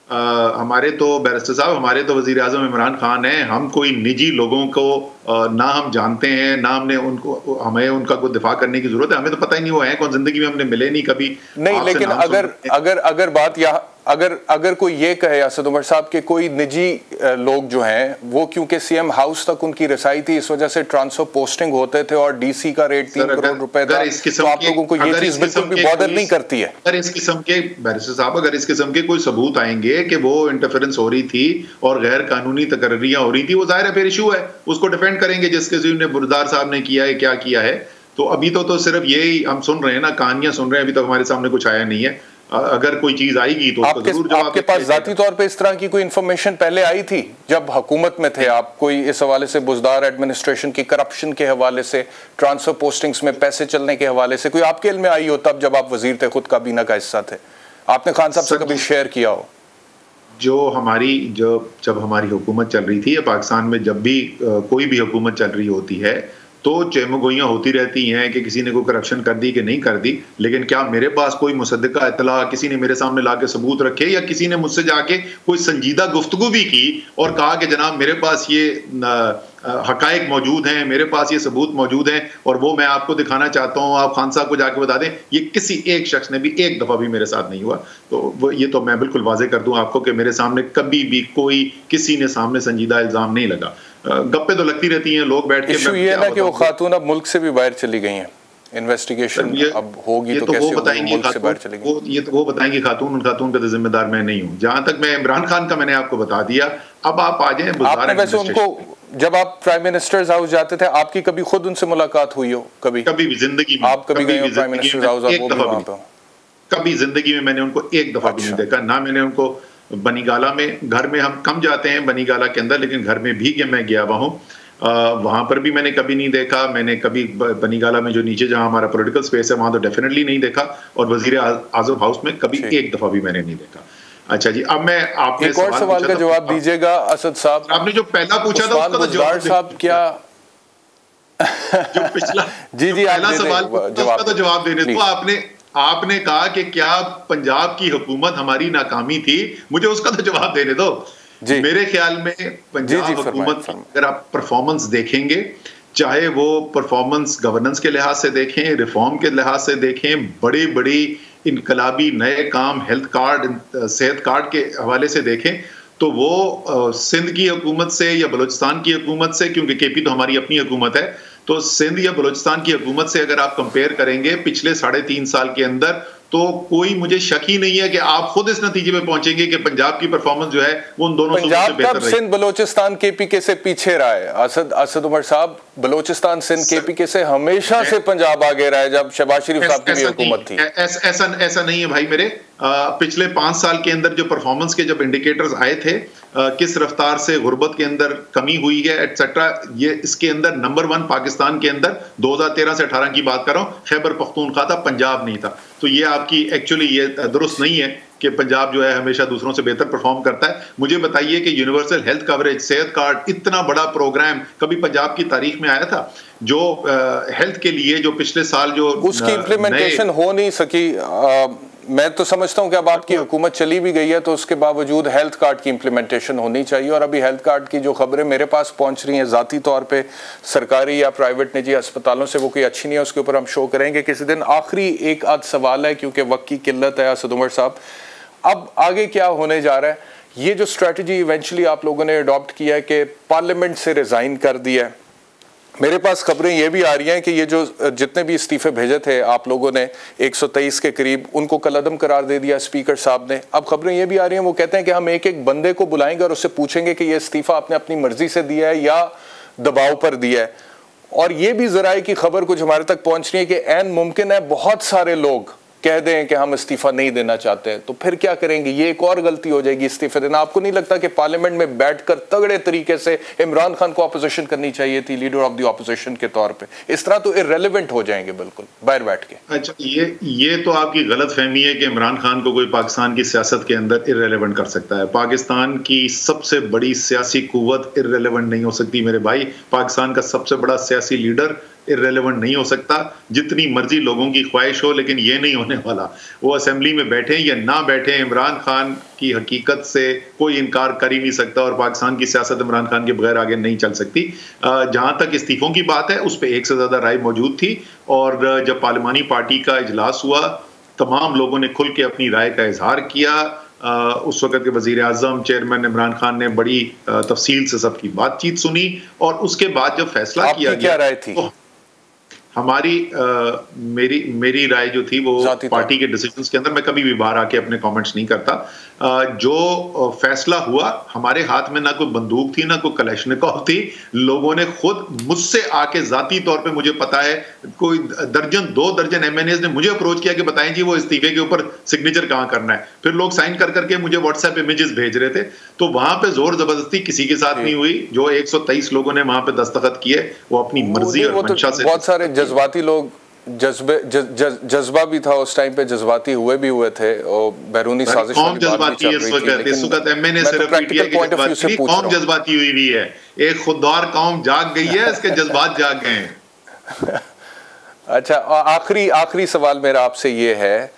हमारे तो बैरिस्टर साहब, हमारे तो वज़ीर आज़म इमरान खान है। हम कोई निजी लोगों को ना हम जानते हैं, ना हमने उनको, हमें उनका कोई दिफा करने की जरूरत है। हमें तो पता ही नहीं वो है कौन, जिंदगी में हमने मिले नहीं कभी नहीं। लेकिन अगर बात यहाँ अगर कोई ये कहे असद उमर साहब के कोई निजी लोग जो हैं वो क्योंकि सीएम हाउस तक उनकी रसाई थी, इस वजह से ट्रांसफर पोस्टिंग होते थे और डीसी का रेट 3 करोड़ रुपए था, तो आप लोगों को ये चीज बिल्कुल भी बॉदर नहीं करती है? अगर इस किस्म के बैरिस्टर साहब, अगर इस किस्म के कोई सबूत आएंगे कि वो इंटरफेरेंस हो रही थी और गैर कानूनी तकर्रियां हो रही थी, वो जाहिर है फिर इशू है, उसको डिफेंड करेंगे जिसके जिन्होंने बुज़दार साहब ने किया है, क्या किया है। तो अभी तो सिर्फ यही हम सुन रहे हैं ना, कहानियां सुन रहे हैं, अभी तक हमारे सामने कुछ आया नहीं है। अगर कोई चीज आएगी तो आपके पास जाती तौर पे इस तरह की कोई इंफॉर्मेशन पहले आई थी जब हुकूमत में थे आप, कोई इस हवाले से बुज़दार एडमिनिस्ट्रेशन की करप्शन के हवाले से, ट्रांसफर पोस्टिंग्स में पैसे चलने के हवाले से कोई आपके इल्म में आई हो तब जब आप वजीर थे, खुद काबीना का हिस्सा थे, आपने खान साहब से कभी शेयर किया हो? जब हमारी हुकूमत चल रही थी, पाकिस्तान में जब भी कोई भी हुकूमत चल रही होती है तो चेमगोइयाँ होती रहती हैं कि किसी ने कोई करप्शन कर दी कि नहीं कर दी, लेकिन क्या मेरे पास कोई मुसद्दिका इतला, किसी ने मेरे सामने लाके सबूत रखे, या किसी ने मुझसे जाके कोई संजीदा गुफ्तगू भी की और कहा कि जनाब मेरे पास ये हकायक मौजूद हैं, मेरे पास ये सबूत मौजूद हैं और वो मैं आपको दिखाना चाहता हूँ, आप खान साहब को जाके बता दें? ये किसी एक शख्स ने भी एक दफ़ा भी मेरे साथ नहीं हुआ। तो ये तो मैं बिल्कुल वाजे कर दूँ आपको कि मेरे सामने कभी भी कोई किसी ने सामने संजीदा इल्ज़ाम नहीं लगा। गप्पे तो लगती रहती हैं, लोग बैठ के। इशू ये ना कि वो खातून अब मुल्क से भी बाहर चली गई हैं, इन्वेस्टिगेशन अब होगी तो कैसे बताएंगे मुल्क से बाहर चली गई? ये तो वो बताएंगे खातून, उन खातून का तो जिम्मेदार मैं नहीं हूँ। जहां तक मैं इमरान खान का मैंने आपको बता दिया, अब आप आ जाए। आपने वैसे उनको, जब आप प्राइम मिनिस्टर्स हाउस जाते थे, आपकी कभी खुद उनसे मुलाकात हुई हो? कभी भी जिंदगी में आप कभी गए हो प्राइम मिनिस्टर्स हाउस? कभी जिंदगी में मैंने उनको एक दफा भी नहीं देखा। ना मैंने उनको बनीगाला में, घर में हम कम जाते हैं बनीगाला के अंदर, लेकिन घर में भी मैं गया हुआ हूँ, वहां पर भी मैंने कभी नहीं देखा। मैंने कभी बनीगाला में जो नीचे जहां हमारा पॉलिटिकल स्पेस है वहां तो डेफिनेटली नहीं देखा, और वजीर आजम हाउस में कभी एक दफा भी मैंने नहीं देखा। अच्छा जी, अब मैं आपने एक और सवाल का जवाब दीजिएगा असद साहब। आपने जो पहला पूछा था उसका तो जवाब साहब क्या जो पिछला जी पहला सवाल उसका तो जवाब देने तो आपने कहा कि क्या पंजाब की हुकूमत हमारी नाकामी थी, मुझे उसका तो जवाब देने दो। मेरे ख्याल में पंजाब हुकूमत अगर आप परफॉर्मेंस देखेंगे, चाहे वो परफॉर्मेंस गवर्नेंस के लिहाज से देखें, रिफॉर्म के लिहाज से देखें, बड़ी बड़ी इनकलाबी नए काम, हेल्थ कार्ड, सेहत कार्ड के हवाले से देखें, तो वो सिंध की हुकूमत से या बलूचिस्तान की हुकूमत से, क्योंकि केपी तो हमारी अपनी हुकूमत है, तो सिंध या बलूचिस्तान की हुकूमत से अगर आप कंपेयर करेंगे पिछले 3.5 साल के अंदर, तो कोई मुझे शक ही नहीं है कि आप खुद इस नतीजे में पहुंचेंगे कि पंजाब की परफॉर्मेंस जो है वो उन दोनों सूबों से बेहतर रही। सिंध बलूचिस्तान केपीके से पीछे रहा है। असद उमर साहब, बलूचिस्तान सिंध केपीके से हमेशा से पंजाब आगे रहा है, जब शहबाज शरीफ साहब की हुकूमत थी। ऐसा नहीं है भाई मेरे। पिछले 5 साल के अंदर जो परफॉर्मेंस के जब इंडिकेटर्स आए थे, किस रफ्तार से गुर्बत के अंदर कमी हुई है एटसेट्रा, ये इसके अंदर नंबर 1 पाकिस्तान के अंदर 2013 से 18 की बात कर रहा हूँ, खैबर पख्तूनख्वा था, पंजाब नहीं था। तो ये आपकी एक्चुअली ये दुरुस्त नहीं है कि पंजाब जो है हमेशा दूसरों से बेहतर परफॉर्म करता है। मुझे बताइए कि यूनिवर्सल हेल्थ कवरेज, सेहत कार्ड, इतना बड़ा प्रोग्राम कभी पंजाब की तारीख में आया था? जो हेल्थ के लिए जो पिछले साल जो उसकी इम्प्लीमेंटेशन हो नहीं सकी। मैं तो समझता हूं कि अब आपकी हुकूमत चली भी गई है तो उसके बावजूद हेल्थ कार्ड की इम्प्लीमेंटेशन होनी चाहिए। और अभी हेल्थ कार्ड की जो खबरें मेरे पास पहुंच रही हैं ज़ाती तौर पे सरकारी या प्राइवेट निजी अस्पतालों से, वो कोई अच्छी नहीं है, उसके ऊपर हम शो करेंगे किसी दिन। आखिरी एक आध सवाल है क्योंकि वक्त की किल्लत है असद उमर साहब, अब आगे क्या होने जा रहा है? ये जो स्ट्रेटजी इवेंचुअली आप लोगों ने अडॉप्ट किया है कि पार्लियामेंट से रिज़ाइन कर दिया है, मेरे पास खबरें ये भी आ रही हैं कि ये जो जितने भी इस्तीफे भेजे थे आप लोगों ने 123 के करीब, उनको कलअदम करार दे दिया स्पीकर साहब ने। अब खबरें ये भी आ रही हैं, वो कहते हैं कि हम एक एक बंदे को बुलाएंगे और उससे पूछेंगे कि ये इस्तीफा आपने अपनी मर्जी से दिया है या दबाव पर दिया है। और ये भी ज़राए की खबर कुछ हमारे तक पहुंच रही है कि ऐन मुमकिन है बहुत सारे लोग कह दें कि हम इस्तीफा नहीं देना चाहते हैं, तो फिर क्या करेंगे? ये एक और गलती हो जाएगी इस्तीफे देना। आपको नहीं लगता कि पार्लियामेंट में बैठकर तगड़े तरीके से इमरान खान को अपोजिशन करनी चाहिए थी, लीडर ऑफ द ऑपोजिशन के तौर पे? इस तरह तो इररेलेवेंट हो जाएंगे बिल्कुल बाहर बैठ के। अच्छा, ये तो आपकी गलत फहमी है कि इमरान खान को कोई पाकिस्तान की सियासत के अंदर इररेलेवेंट कर सकता है। पाकिस्तान की सबसे बड़ी सियासी कुव्वत इररेलेवेंट नहीं हो सकती मेरे भाई। पाकिस्तान का सबसे बड़ा सियासी लीडर इररेलेवेंट नहीं हो सकता, जितनी मर्जी लोगों की ख्वाहिश हो, लेकिन ये नहीं होने वाला। वो असेंबली में बैठे या ना बैठे, इमरान खान की हकीकत से कोई इनकार कर ही नहीं सकता और पाकिस्तान की सियासत इमरान खान के बगैर आगे नहीं चल सकती। जहां तक इस्तीफों की बात है, उस पर एक से ज्यादा राय मौजूद थी और जब पार्लिमानी पार्टी का इजलास हुआ, तमाम लोगों ने खुल के अपनी राय का इजहार किया। उस वक्त के वजीर आजम चेयरमैन इमरान खान ने बड़ी तफसील से सबकी बातचीत सुनी और उसके बाद जब फैसला किया गया, क्या राय थी? हमारी मेरी राय जो थी वो पार्टी के डिसीजंस के अंदर, मैं कभी भी बाहर आके अपने कमेंट्स नहीं करता। जो फैसला हुआ, हमारे हाथ में ना कोई बंदूक थी ना कोई कलेशनिकोव थी। लोगों ने खुद मुझसे आके जाती तौर पे, मुझे पता है कोई 2 दर्जन एमएनएस ने मुझे अप्रोच किया कि बताएं जी वो इस्तीफे के ऊपर सिग्नेचर कहाँ करना है। फिर लोग साइन कर करके मुझे व्हाट्सएप इमेजेस भेज रहे थे। तो वहां पे जोर जबरदस्ती किसी के साथ नहीं हुई। जो 123 लोगों ने वहां पे दस्तखत किए वो अपनी मर्जी और मंशा से। बहुत सारे जज्बाती लोग, जज्बा भी था उस टाइम पे, जज्बाती हुए थे और बैरूनी साजिश कौन जज्बाती है इस वक्त एमएनए सिर्फ पीटीआई की जज्बाती, कौम जज्बाती हुई है। एक खुददार कौम जाग गई है, इसके जज्बात जाग गए हैं। अच्छा, आखिरी सवाल मेरा आपसे ये है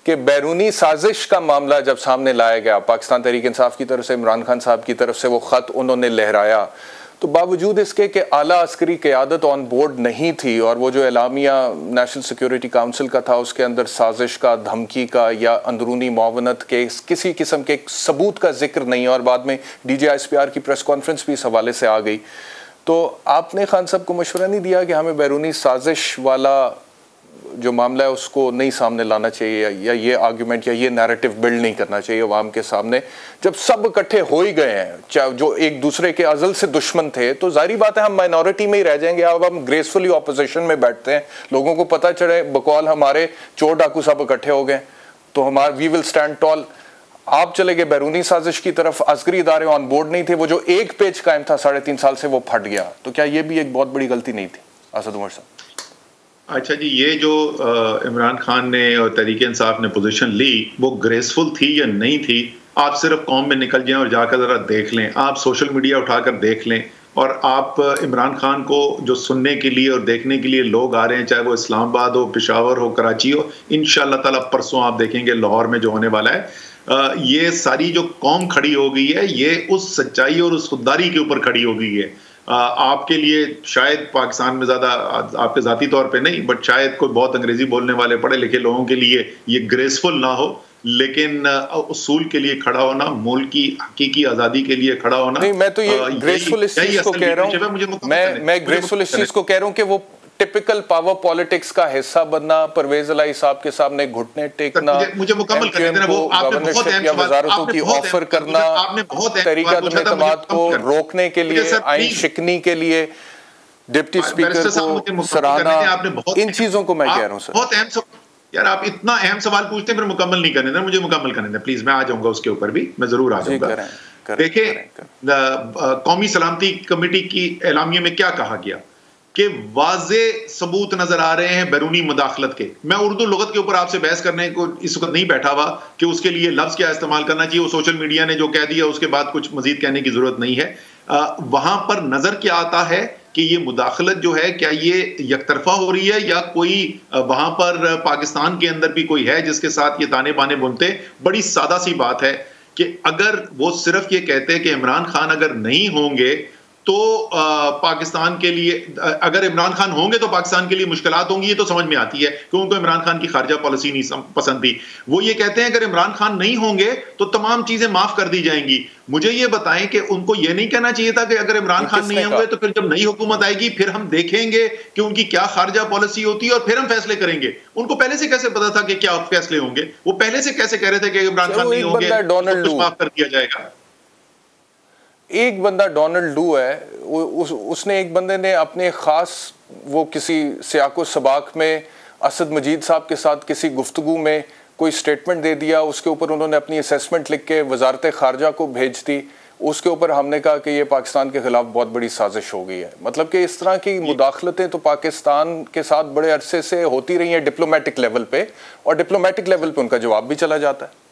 कि बैरूनी साजिश का मामला जब सामने लाया गया, पाकिस्तान तहरीक इंसाफ की तरफ से, इमरान खान साहब की तरफ से वो खत उन्होंने लहराया, तो बावजूद इसके कि आला अस्करी क़यादत ऑन बोर्ड नहीं थी और वो जो एलामिया नेशनल सिक्योरिटी काउंसिल का था उसके अंदर साजिश का, धमकी का या अंदरूनी मुआवनत के किसी किस्म के सबूत का जिक्र नहीं, और बाद में DGISPR की प्रेस कॉन्फ्रेंस भी इस हवाले से आ गई, तो आपने खान साहब को मशवरा नहीं दिया कि हमें बैरूनी साजिश वाला जो मामला है उसको नहीं सामने लाना चाहिए, या ये आर्ग्यूमेंट या ये नैरेटिव बिल्ड नहीं करना चाहिए अवाम के सामने, जब सब इकट्ठे हो ही गए हैं, जो एक दूसरे के अजल से दुश्मन थे, तो जाहिर बात है हम माइनॉरिटी में ही रह जाएंगे। अब हम ग्रेसफुली ऑपोजिशन में बैठते हैं, लोगों को पता चले बकौल हमारे चोर डाकू सब इकट्ठे हो गए, तो हमारा वी विल स्टैंड टॉल। आप चले गए बैरूनी साजिश की तरफ, अस्करी इदारे ऑन बोर्ड नहीं थे, वो जो एक पेज कायम था 3.5 साल से वो फट गया, तो क्या ये भी एक बहुत बड़ी गलती नहीं थी असद उमर साहब? अच्छा जी, ये जो इमरान खान ने और तहरीक इंसाफ ने पोजीशन ली, वो ग्रेसफुल थी या नहीं थी? आप सिर्फ कौम में निकल जाएं और जाकर ज़रा देख लें, आप सोशल मीडिया उठाकर देख लें और आप इमरान खान को जो सुनने के लिए और देखने के लिए लोग आ रहे हैं, चाहे वो इस्लामाबाद हो, पेशावर हो, कराची हो, इंशाअल्लाह ताला परसों आप देखेंगे लाहौर में जो होने वाला है, ये सारी जो कौम खड़ी हो गई है, ये उस सच्चाई और उस खुददारी के ऊपर खड़ी हो गई है। आपके लिए शायद पाकिस्तान में ज्यादा, आपके जाती तौर पे नहीं, बट शायद कोई बहुत अंग्रेजी बोलने वाले पढ़े लिखे लोगों के लिए ये ग्रेसफुल ना हो, लेकिन उसूल के लिए खड़ा होना, मुल्क की हकीकी आजादी के लिए खड़ा होना। नहीं, मैं तो ये ग्रेसफुल इस चीज को कह रहा हूँ, मैं ग्रेसफुल इस चीज को कह रहा हूँ कि वो टिपिकल पावर पॉलिटिक्स का हिस्सा बनना, परवेज इलाई साहब के सामने घुटने टेकना, मुझे मुकम्मल करने देना, वो आपने बहुत अहम सवाल, वजारतों की ऑफर करना, तरीका एतमाद को रोकने के लिए, आइन शिकनी के लिए, डिप्टी स्पीकर को सराहना, इन चीजों को मैं कह रहा हूँ सर। बहुत अहम यार, आप इतना अहम सवाल पूछते हैं, फिर मुकम्मल नहीं करने देना, मुझे मुकम्मल करने दें प्लीज, मैं आ जाऊंगा उसके ऊपर भी, मैं जरूर आ जाऊंगा। देखिए, कौमी सलामती कमेटी की एलामिया में क्या कहा गया कि वाजे सबूत नजर आ रहे हैं बैरूनी मुदाखलत के। मैं उर्दू लुगत के ऊपर आपसे बहस करने को इस वक्त नहीं बैठा हुआ कि उसके लिए लफ्ज क्या इस्तेमाल करना चाहिए, वो सोशल मीडिया ने जो कह दिया उसके बाद कुछ मजीद कहने की जरूरत नहीं है। वहां पर नजर क्या आता है कि ये मुदाखलत जो है, क्या ये यकतरफा हो रही है या कोई वहां पर पाकिस्तान के अंदर भी कोई है जिसके साथ ये ताने बाने बुनते। बड़ी सादा सी बात है कि अगर वो सिर्फ ये कहते हैं कि इमरान खान अगर नहीं होंगे तो पाकिस्तान के लिए, अगर इमरान खान होंगे तो पाकिस्तान के लिए मुश्किलात होंगी, ये तो समझ में आती है कि उनको इमरान खान की खारजा पॉलिसी नहीं पसंद थी। वो ये कहते हैं अगर इमरान खान नहीं होंगे तो तमाम चीजें माफ कर दी जाएंगी। मुझे ये बताएं कि उनको ये नहीं कहना चाहिए था कि अगर इमरान खान नहीं होंगे तो फिर जब नई हुकूमत आएगी फिर हम देखेंगे कि उनकी क्या खारजा पॉलिसी होती है और फिर हम फैसले करेंगे। उनको पहले से कैसे पता था कि क्या फैसले होंगे? वो पहले से कैसे कह रहे थे कि इमरान खान नहीं होंगे तो कुछ माफ कर दिया जाएगा? एक बंदा डोनाल्ड लू है, उसने, एक बंदे ने अपने खास, वो किसी सियाको सबाक में असद मजीद साहब के साथ किसी गुफ्तगू में कोई स्टेटमेंट दे दिया, उसके ऊपर उन्होंने अपनी असेसमेंट लिख के वजारत खारजा को भेज दी। उसके ऊपर हमने कहा कि ये पाकिस्तान के खिलाफ बहुत बड़ी साजिश हो गई है। मतलब कि इस तरह की मुदाखलतें तो पाकिस्तान के साथ बड़े अरसे से होती रही हैं डिप्लोमेटिक लेवल पे, और डिप्लोमेटिक लेवल पे उनका जवाब भी चला जाता है।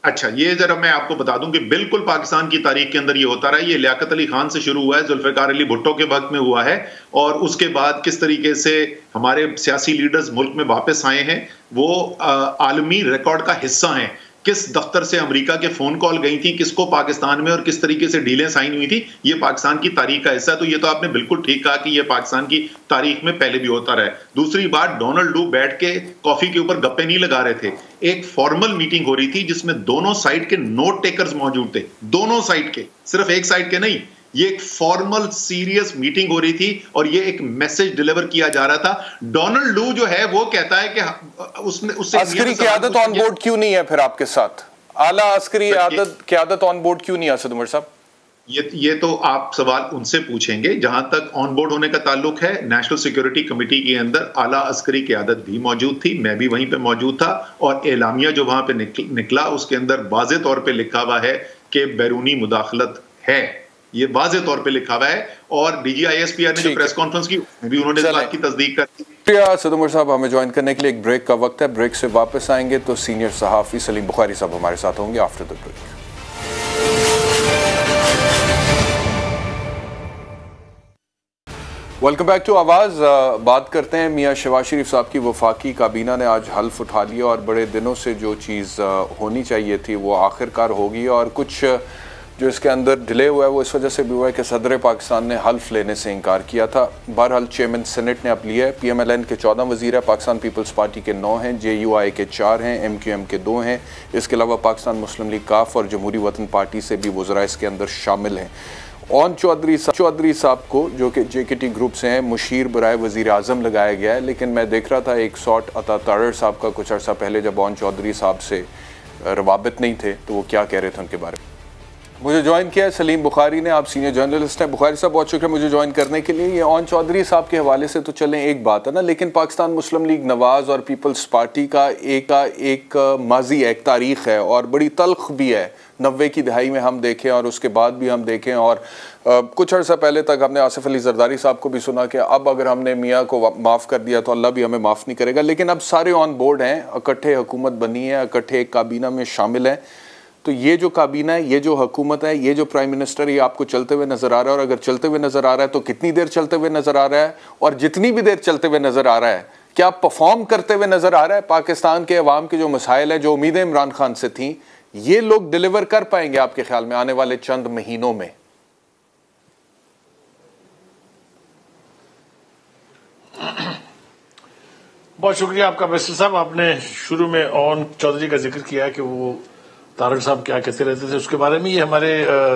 अच्छा, ये जरा मैं आपको बता दूं कि बिल्कुल पाकिस्तान की तारीख के अंदर ये होता रहा है। ये लियाकत अली खान से शुरू हुआ है, जुल्फिकार अली भुट्टो के वक्त में हुआ है, और उसके बाद किस तरीके से हमारे सियासी लीडर्स मुल्क में वापस आए हैं, वो आलमी रिकॉर्ड का हिस्सा हैं। किस दफ्तर से अमेरिका के फोन कॉल गई थी, किसको पाकिस्तान में, और किस तरीके से डीलें साइन हुई थी, ये पाकिस्तान की तारीख का हिस्सा है। तो ये तो आपने बिल्कुल ठीक कहा कि ये पाकिस्तान की तारीख में पहले भी होता रहा है। दूसरी बात, डोनाल्ड लू बैठ के कॉफी के ऊपर गप्पे नहीं लगा रहे थे, एक फॉर्मल मीटिंग हो रही थी जिसमें दोनों साइड के नोट टेकर्स मौजूद थे, दोनों साइड के, सिर्फ एक साइड के नहीं। ये एक फॉर्मल सीरियस मीटिंग हो रही थी और ये एक मैसेज डिलीवर किया जा रहा था। डोनाल्ड लू जो है वो कहता है कि उससे अस्करी क़यादत ऑन बोर्ड क्यों नहीं है फिर आपके साथ? आला अस्करी क़यादत ऑन बोर्ड क्यों नहीं है असद उमर साहब? ये तो आप सवाल उनसे पूछेंगे। जहां तक ऑन बोर्ड होने का ताल्लुक है, नेशनल सिक्योरिटी कमेटी के अंदर आला अस्करी क़यादत भी मौजूद थी, मैं भी वहीं पे मौजूद था, और एलामिया जो वहां पे निकला उसके अंदर वाज़े तौर पे लिखा हुआ है कि बैरूनी मुदाखलत है, ये वाज़े तौर पे लिखा हुआ है। और DGISPR ने जो प्रेस कॉन्फ्रेंस की भी उन्होंने इस बात की तस्दीक कर दी। असद उमर साहब, हमें ज्वाइन करने के लिए एक ब्रेक का वक्त है। ब्रेक से वापस आएंगे तो सीनियर सहाफ़ी सलीम बुखारी साहब हमारे साथ होंगे after the break. Welcome back to आवाज़। बात करते हैं मियाँ शहबाज शरीफ साहब की। वफाकी काबीना ने आज हल्फ उठा लिया और बड़े दिनों से जो चीज़ होनी चाहिए थी वो आखिरकार होगी, और कुछ जो इसके अंदर डिले हुआ है वो इस वजह से भी हुआ है कि सदर पाकिस्तान ने हल्फ लेने से इनकार किया था। बहरहाल चेयरमैन सेनेट ने अब लिया है। PMLN के 14 वज़ीर है, पाकिस्तान पीपल्स पार्टी के 9 हैं, JUI के 4 हैं, MQM के 2 हैं। इसके अलावा पाकिस्तान मुस्लिम लीग काफ और जमहूरी वतन पार्टी से भी वज़रा इसके अंदर शामिल हैं। ओन चौधरी साहब को, जो कि JKT ग्रुप से हैं, मुशीर बराए वज़ीर आज़म लगाया गया है। लेकिन मैं देख रहा था एक शॉट अता तारड़ साहब का कुछ अर्सा पहले, जब ओन चौधरी साहब से रवाबित नहीं थे तो वो क्या कह रहे थे उनके बारे में। मुझे ज्वाइन किया है सलीम बुखारी ने, आप सीनियर जर्नलिस्ट हैं। बुखारी साहब, बहुत शुक्रिया मुझे ज्वाइन करने के लिए। ये ओन चौधरी साहब के हवाले से तो चलें एक बात है ना, लेकिन पाकिस्तान मुस्लिम लीग नवाज़ और पीपल्स पार्टी का एक माजी है, एक तारीख़ है, और बड़ी तल्ख भी है। 90 की दहाई में हम देखें और उसके बाद भी हम देखें, और कुछ अर्सा पहले तक हमने आसिफ अली जरदारी साहब को भी सुना कि अब अगर हमने मियाँ को माफ़ कर दिया तो अल्लाह भी हमें माफ़ नहीं करेगा। लेकिन अब सारे ऑन बोर्ड हैं, इकट्ठे हुकूमत बनी है, इकट्ठे एक काबीना में शामिल हैं। तो ये जो काबीना है, ये जो हुकूमत है, ये जो प्राइम मिनिस्टर, ये आपको चलते हुए नजर आ रहा है, और अगर चलते हुए नजर आ रहा है तो कितनी देर चलते हुए नजर आ रहा है, और जितनी भी देर चलते हुए नजर आ रहा है क्या परफॉर्म करते हुए नजर आ रहा है? पाकिस्तान के अवाम के जो मसाइल हैं, जो उम्मीदें इमरान खान से थी, ये लोग डिलीवर कर पाएंगे आपके ख्याल में आने वाले चंद महीनों में? बहुत शुक्रिया आपका बैसल साहब। आपने शुरू में ओन चौधरी का जिक्र किया कि वो तारक साहब क्या कहते रहते थे, उसके बारे में। ये हमारे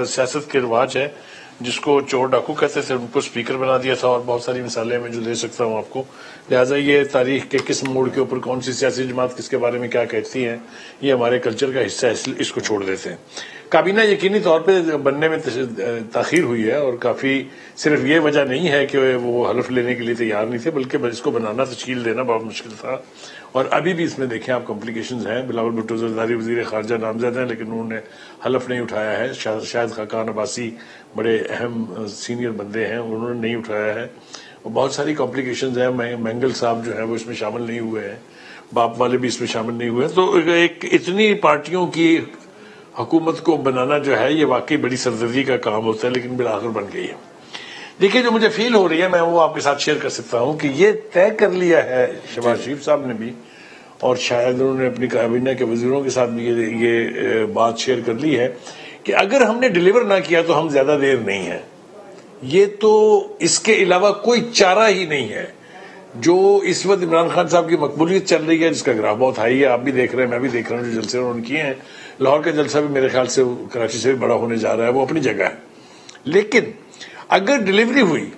सियासत के रिवाज है, जिसको चोर डाकू कहते थे, उनको स्पीकर बना दिया था, और बहुत सारी मिसालें मैं जो दे सकता हूँ आपको। लिहाजा ये तारीख के किस मोड़ के ऊपर कौन सी सियासी जमात किसके बारे में क्या कहती है, ये हमारे कल्चर का हिस्सा है, इसलिए इसको छोड़ देते हैं। काबीना यकीनी तौर पे बनने में ताखीर हुई है, और काफी सिर्फ ये वजह नहीं है कि वो हलफ लेने के लिए तैयार नहीं थे, बल्कि इसको बनाना, तश्कील देना बहुत मुश्किल था। और अभी भी इसमें देखें आप कॉम्प्लिकेशंस हैं। बिलावल भुट्टो ज़रदारी वज़ीर ख़ारजा नामज़द हैं, लेकिन उन्होंने हलफ नहीं उठाया है। शाहिद खाकान अब्बासी बड़े अहम सीनियर बंदे हैं, उन्होंने नहीं उठाया है। और बहुत सारी कॉम्प्लिकेशंस हैं। मैंगल साहब जो है वो इसमें शामिल नहीं हुए हैं, बाप वाले भी इसमें शामिल नहीं हुए। तो एक इतनी पार्टियों की हुकूमत को बनाना जो है, ये वाकई बड़ी सरदर्दी का काम होता है, लेकिन बिलाखिर बन गई है। देखिए, जो मुझे फील हो रही है, मैं वो आपके साथ शेयर कर सकता हूं कि ये तय कर लिया है शहबाज शरीफ साहब ने भी, और शायद उन्होंने अपनी काबीना के वजीरों के साथ भी ये बात शेयर कर ली है कि अगर हमने डिलीवर ना किया तो हम ज्यादा देर नहीं है। ये तो इसके अलावा कोई चारा ही नहीं है। जो इस वक्त इमरान खान साहब की मकबूलियत चल रही है, जिसका ग्राफ बहुत हाई है, आप भी देख रहे हैं, मैं भी देख रहा हूँ, जो जलसे उन्होंने किए हैं। लाहौर का जलसा भी मेरे ख्याल से कराची से भी बड़ा होने जा रहा है, वो अपनी जगह है। लेकिन अगर डिलीवरी हुई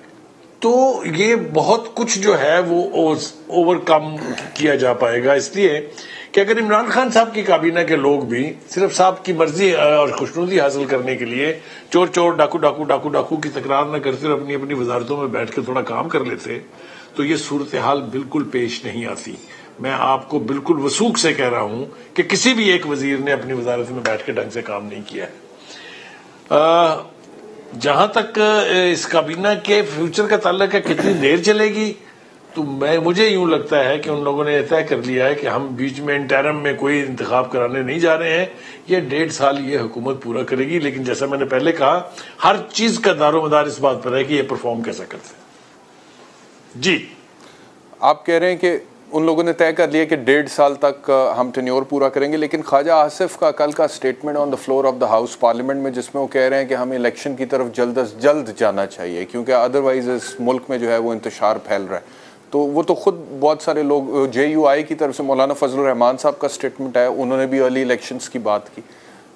तो ये बहुत कुछ जो है वो ओवरकम किया जा पाएगा, इसलिए कि अगर इमरान खान साहब की काबीना के लोग भी सिर्फ साहब की मर्जी और खुशनुदी हासिल करने के लिए चोर चोर डाकू डाकू डाकू डाकू की तकरार न करते और अपनी अपनी वजारतों में बैठ कर थोड़ा काम कर लेते, तो ये सूरत हाल बिल्कुल पेश नहीं आती। मैं आपको बिल्कुल वसूख से कह रहा हूं कि किसी भी एक वजीर ने अपनी वजारत में बैठ के ढंग से काम नहीं किया है। जहां तक इस काबीना के फ्यूचर का ताल्लुक है, कितनी देर चलेगी, तो मुझे यूं लगता है कि उन लोगों ने तय कर लिया है कि हम बीच में इंटरम में कोई इंतखाब कराने नहीं जा रहे हैं। ये 1.5 साल ये हुकूमत पूरा करेगी, लेकिन जैसा मैंने पहले कहा, हर चीज का दारोमदार इस बात पर है कि ये परफॉर्म कैसा करते हैं। जी, आप कह रहे हैं कि उन लोगों ने तय कर लिया कि 1.5 साल तक हम टेन्योर पूरा करेंगे, लेकिन ख्वाजा आसिफ का कल का statement on the floor of the house parliament में, जिसमें वो कह रहे हैं कि हमें इलेक्शन की तरफ जल्द अज जल्द जाना चाहिए, क्योंकि अदरवाइज इस मुल्क में जो है वो इंतशार फैल रहा है। तो वो तो खुद बहुत सारे लोग, JUI की तरफ से मौलाना फजलुर रहमान साहब का स्टेटमेंट है, उन्होंने भी अर्ली इलेक्शंस की बात की।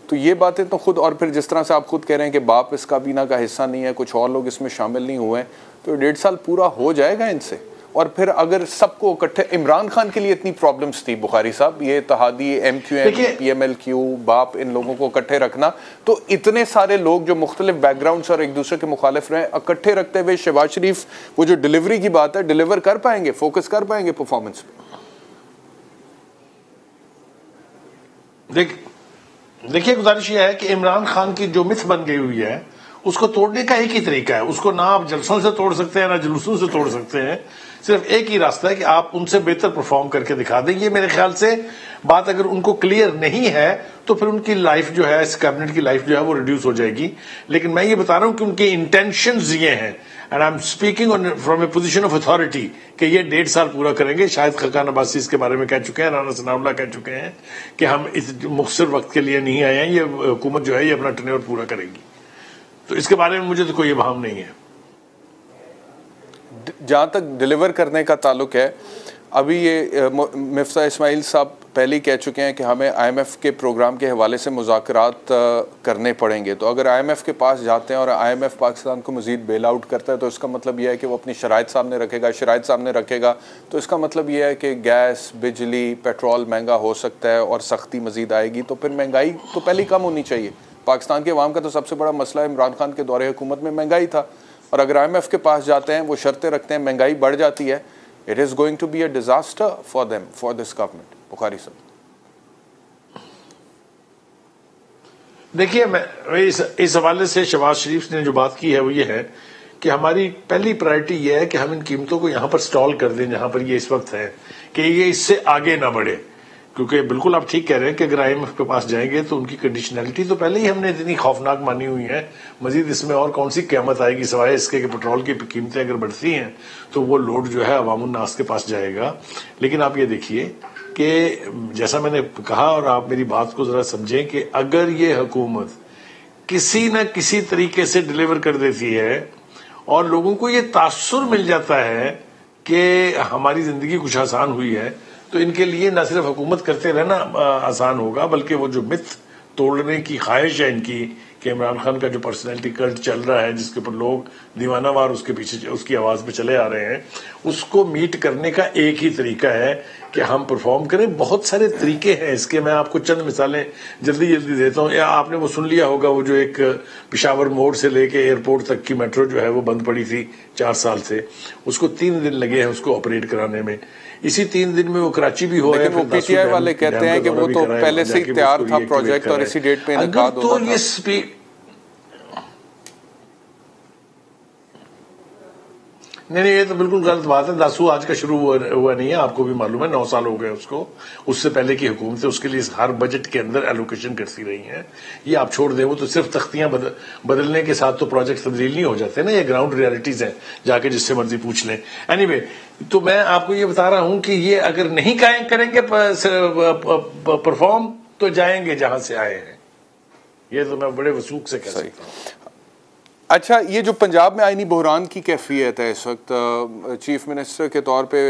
तो ये बातें तो खुद, और फिर जिस तरह से आप खुद कह रहे हैं कि बाप इस काबीना का हिस्सा नहीं है, कुछ और लोग इसमें शामिल नहीं हुए, तो 1.5 साल पूरा हो जाएगा इनसे। और फिर अगर सबको इकट्ठे, इमरान खान के लिए इतनी प्रॉब्लम्स थी बुखारी साहब, ये इत्तेहादी MQM PMLQ बाप, इन लोगों को इकट्ठे रखना, तो इतने सारे लोग जो मुख्तलिफ बैकग्राउंड्स और एक दूसरे के मुखालिफ रहे, इकट्ठे रखते हुए शहबाज शरीफ वो जो डिलीवरी की बात है, डिलीवर कर पाएंगे, फोकस कर पाएंगे परफॉर्मेंस पे? देखिए, गुजारिश यह है कि इमरान खान की जो मिथ बन गई हुई है, उसको तोड़ने का एक ही तरीका है। उसको ना आप जलसों से तोड़ सकते हैं, ना जुलूसों से तोड़ सकते हैं। सिर्फ एक ही रास्ता है कि आप उनसे बेहतर परफॉर्म करके दिखा दें। ये मेरे ख्याल से बात अगर उनको क्लियर नहीं है, तो फिर उनकी लाइफ जो है, इस कैबिनेट की लाइफ जो है वो रिड्यूस हो जाएगी। लेकिन मैं ये बता रहा हूं कि उनके इंटेंशंस ये हैं, and I am speaking from A position of authority, कि ये 1.5 साल पूरा करेंगे। शायद खाकान अब्बासी इसके बारे में कह चुके हैं, राना सनाउल्लाह कह चुके हैं कि हम इस मुख्तसर वक्त के लिए नहीं आए हैं, ये हुकूमत जो है ये अपना टेन्योर पूरा करेगी। तो इसके बारे में मुझे तो कोई इबाहम नहीं है। जहाँ तक डिलीवर करने का ताल्लुक है, अभी ये मिफ्ता इस्माइल साहब पहले ही कह चुके हैं कि हमें IMF के प्रोग्राम के हवाले से मुज़ाकरात करने पड़ेंगे। तो अगर IMF के पास जाते हैं और IMF पाकिस्तान को मज़ीद बेल आउट करता है, तो इसका मतलब यह है कि वो अपनी शराइत सामने रखेगा। शराइत सामने रखेगा तो इसका मतलब यह है कि गैस, बिजली, पेट्रोल महंगा हो सकता है और सख्ती मज़ीद आएगी। तो फिर महंगाई तो पहले ही कम होनी चाहिए। पाकिस्तान के अवाम का तो सबसे बड़ा मसला इमरान खान के दौरे हुकूमत में महंगाई था, और अगर IMF के पास जाते हैं, वो शर्तें रखते हैं, महंगाई बढ़ जाती है, it is going to be a disaster for them, for this government. Bukhari साहब, देखिए, मैं इस हवाले से शहबाज शरीफ ने जो बात की है वो ये है कि हमारी पहली प्रायोरिटी ये है कि हम इन कीमतों को यहां पर स्टॉल कर दें जहां पर ये इस वक्त है, कि ये इससे आगे ना बढ़े। क्योंकि बिल्कुल आप ठीक कह रहे हैं कि अगर IMF के पास जाएंगे तो उनकी कंडीशनैलिटी तो पहले ही हमने इतनी खौफनाक मानी हुई है, मजीद इसमें और कौन सी क़यामत आएगी सिवाय इसके कि पेट्रोल की कीमतें अगर बढ़ती हैं तो वो लोड जो है अवामुन नास के पास जाएगा। लेकिन आप ये देखिए कि जैसा मैंने कहा, और आप मेरी बात को जरा समझें, कि अगर ये हुकूमत किसी न किसी तरीके से डिलीवर कर देती है और लोगों को ये तासुर मिल जाता है कि हमारी जिंदगी कुछ आसान हुई है, तो इनके लिए न सिर्फ हुकूमत करते रहना आसान होगा, बल्कि वो जो मिथ तोड़ने की ख्वाहिश है इनकी कि इमरान खान का जो पर्सनैलिटी कल्ट चल रहा है, जिसके ऊपर लोग दीवानावार उसके पीछे उसकी आवाज पे चले आ रहे हैं, उसको मीट करने का एक ही तरीका है कि हम परफॉर्म करें। बहुत सारे तरीके हैं इसके, मैं आपको चंद मिसालें जल्दी जल्दी देता हूं। या आपने वो सुन लिया होगा, वो जो एक पेशावर मोड़ से लेके एयरपोर्ट तक की मेट्रो जो है वो बंद पड़ी थी 4 साल से, उसको 3 दिन लगे हैं उसको ऑपरेट कराने में। इसी 3 दिन में वो कराची भी हो, लेकिन वो PTI वाले कहते हैं कि वो तो पहले से ही तैयार था प्रोजेक्ट और इसी डेट पे इनकाद होना था। नहीं, ये तो बिल्कुल गलत बात है। दासू आज का शुरू हुआ नहीं है, आपको भी मालूम है, 9 साल हो गए उसको। उससे पहले की हुकूमतें उसके लिए हर बजट के अंदर एलोकेशन करती रही हैं। ये आप छोड़ दें, वो तो सिर्फ तख्तियां बदलने के साथ तो प्रोजेक्ट तब्दील नहीं हो जाते ना, ये ग्राउंड रियलिटीज हैं, जाके जिससे मर्जी पूछ लें। एनीवे, तो मैं आपको ये बता रहा हूं कि ये अगर नहीं करेंगे परफॉर्म तो जाएंगे जहां से आए हैं। ये तो मैं बड़े वसूख से कह सकता हूं। अच्छा, ये जो पंजाब में आईनी बहरान की कैफियत है इस वक्त, चीफ मिनिस्टर के तौर पे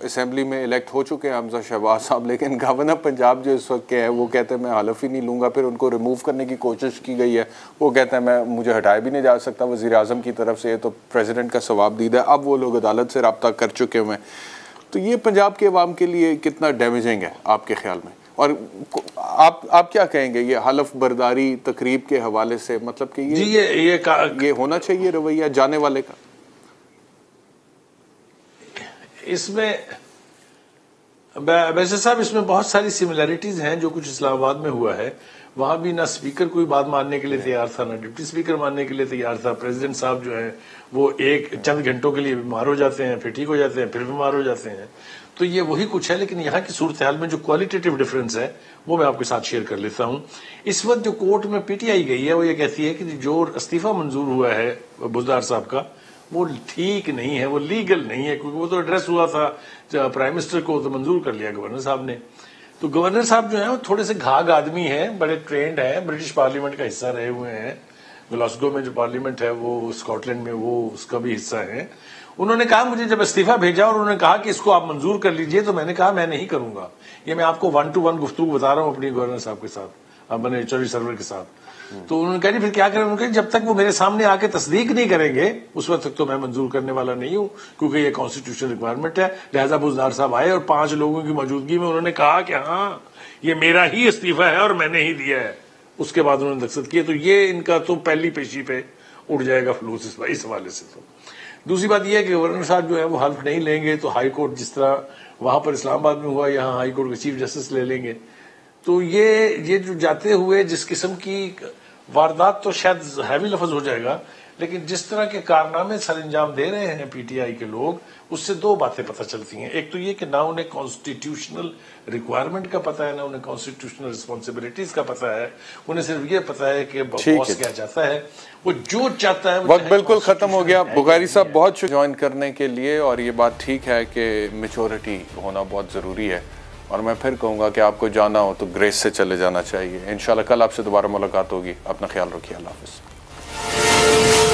असेंबली में इलेक्ट हो चुके हैं हमजा शहबाज साहब, लेकिन गवर्नर पंजाब जो इस वक्त के हैं वो कहते हैं मैं हलफ ही नहीं लूँगा। फिर उनको रिमूव करने की कोशिश की गई है, वो कहते हैं मुझे हटाया भी नहीं जा सकता वज़ीर आज़म की तरफ से, तो प्रेसिडेंट का सवाबदीद है। अब वो लोग अदालत से रब्ता कर चुके हुए हैं। तो ये पंजाब के अवाम के लिए कितना डैमेजिंग है आपके ख्याल में? और आप क्या कहेंगे ये हलफ बर्दारी तकरीब के हवाले से, मतलब कि ये होना चाहिए रवैया जाने वाले का? इसमें वैसे साहब इसमें बहुत सारी सिमिलैरिटीज हैं। जो कुछ इस्लामाबाद में हुआ है, वहां भी ना स्पीकर कोई बात मानने के लिए तैयार था, ना डिप्टी स्पीकर मानने के लिए तैयार था। प्रेसिडेंट साहब जो है वो चंद घंटों के लिए बीमार हो जाते हैं, फिर ठीक हो जाते हैं, फिर बीमार हो जाते हैं। तो ये वही कुछ है। लेकिन यहाँ की सूरत हाल में जो क्वालिटेटिव डिफरेंस है वो मैं आपके साथ शेयर कर लेता हूँ। इस वक्त जो कोर्ट में PTI गई है वो ये कहती है कि जो इस्तीफा मंजूर हुआ है बुज़दार साहब का, वो ठीक नहीं है, वो लीगल नहीं है, क्योंकि वो तो एड्रेस हुआ था प्राइम मिनिस्टर को, तो मंजूर कर लिया गवर्नर साहब ने। तो गवर्नर साहब जो है वो थोड़े से घाघ आदमी हैं, बड़े ट्रेंड हैं, ब्रिटिश पार्लियामेंट का हिस्सा रहे हुए हैं। ग्लासगो में जो पार्लियामेंट है वो स्कॉटलैंड में, वो उसका भी हिस्सा है। उन्होंने कहा, मुझे जब इस्तीफा भेजा और उन्होंने कहा कि इसको आप मंजूर कर लीजिए, तो मैंने कहा मैं नहीं करूंगा। ये मैं आपको 1-to-1 गुफ्तगू बता रहा हूं अपनी गवर्नर साहब के साथ, अपने चौधरी सरवर के साथ। तो उन्होंने कहा फिर क्या करें? उन्होंने कहा जब तक वो मेरे सामने आके तस्दीक नहीं करेंगे उस वक्त तक तो मैं मंजूर करने वाला नहीं हूं, क्योंकि ये कॉन्स्टिट्यूशन रिक्वायरमेंट है। लिहाजा बुज़दार साहब आए और 5 लोगों की मौजूदगी में उन्होंने कहा कि हाँ ये मेरा ही इस्तीफा है और मैंने ही दिया है। उसके बाद उन्होंने दस्तखत किए। तो ये इनका तो पहली पेशी पे उड़ जाएगा फलूस इस हवाले से। तो दूसरी बात यह है कि गवर्नर साहब जो है वो हल्फ नहीं लेंगे, तो हाई कोर्ट जिस तरह वहां पर इस्लामाबाद में हुआ, यहाँ हाई कोर्ट के चीफ जस्टिस ले लेंगे। तो ये जो जाते हुए जिस किस्म की वारदात, तो शायद हैवी लफ्ज हो जाएगा, लेकिन जिस तरह के कारनामे सर अंजाम दे रहे हैं PTI के लोग, उससे 2 बातें पता चलती हैं। एक तो ये कि ना उन्हें कॉन्स्टिट्यूशनल रिक्वायरमेंट का पता है, ना उन्हें कॉन्स्टिट्यूशनल रिस्पॉन्सिबिलिटीज का पता है। उन्हें सिर्फ ये पता है कि बॉस क्या चाहता है, वो जो चाहता है। वक्त बिल्कुल खत्म हो गया। बुखारी साहब बहुत ज्वाइन करने के लिए, और ये बात ठीक है कि मैच्योरिटी होना बहुत ज़रूरी है। और मैं फिर कहूँगा कि आपको जाना हो तो ग्रेस से चले जाना चाहिए। इंशाल्लाह कल आपसे दोबारा मुलाकात होगी। अपना ख्याल रखिए। अल्लाह हाफ़िज़।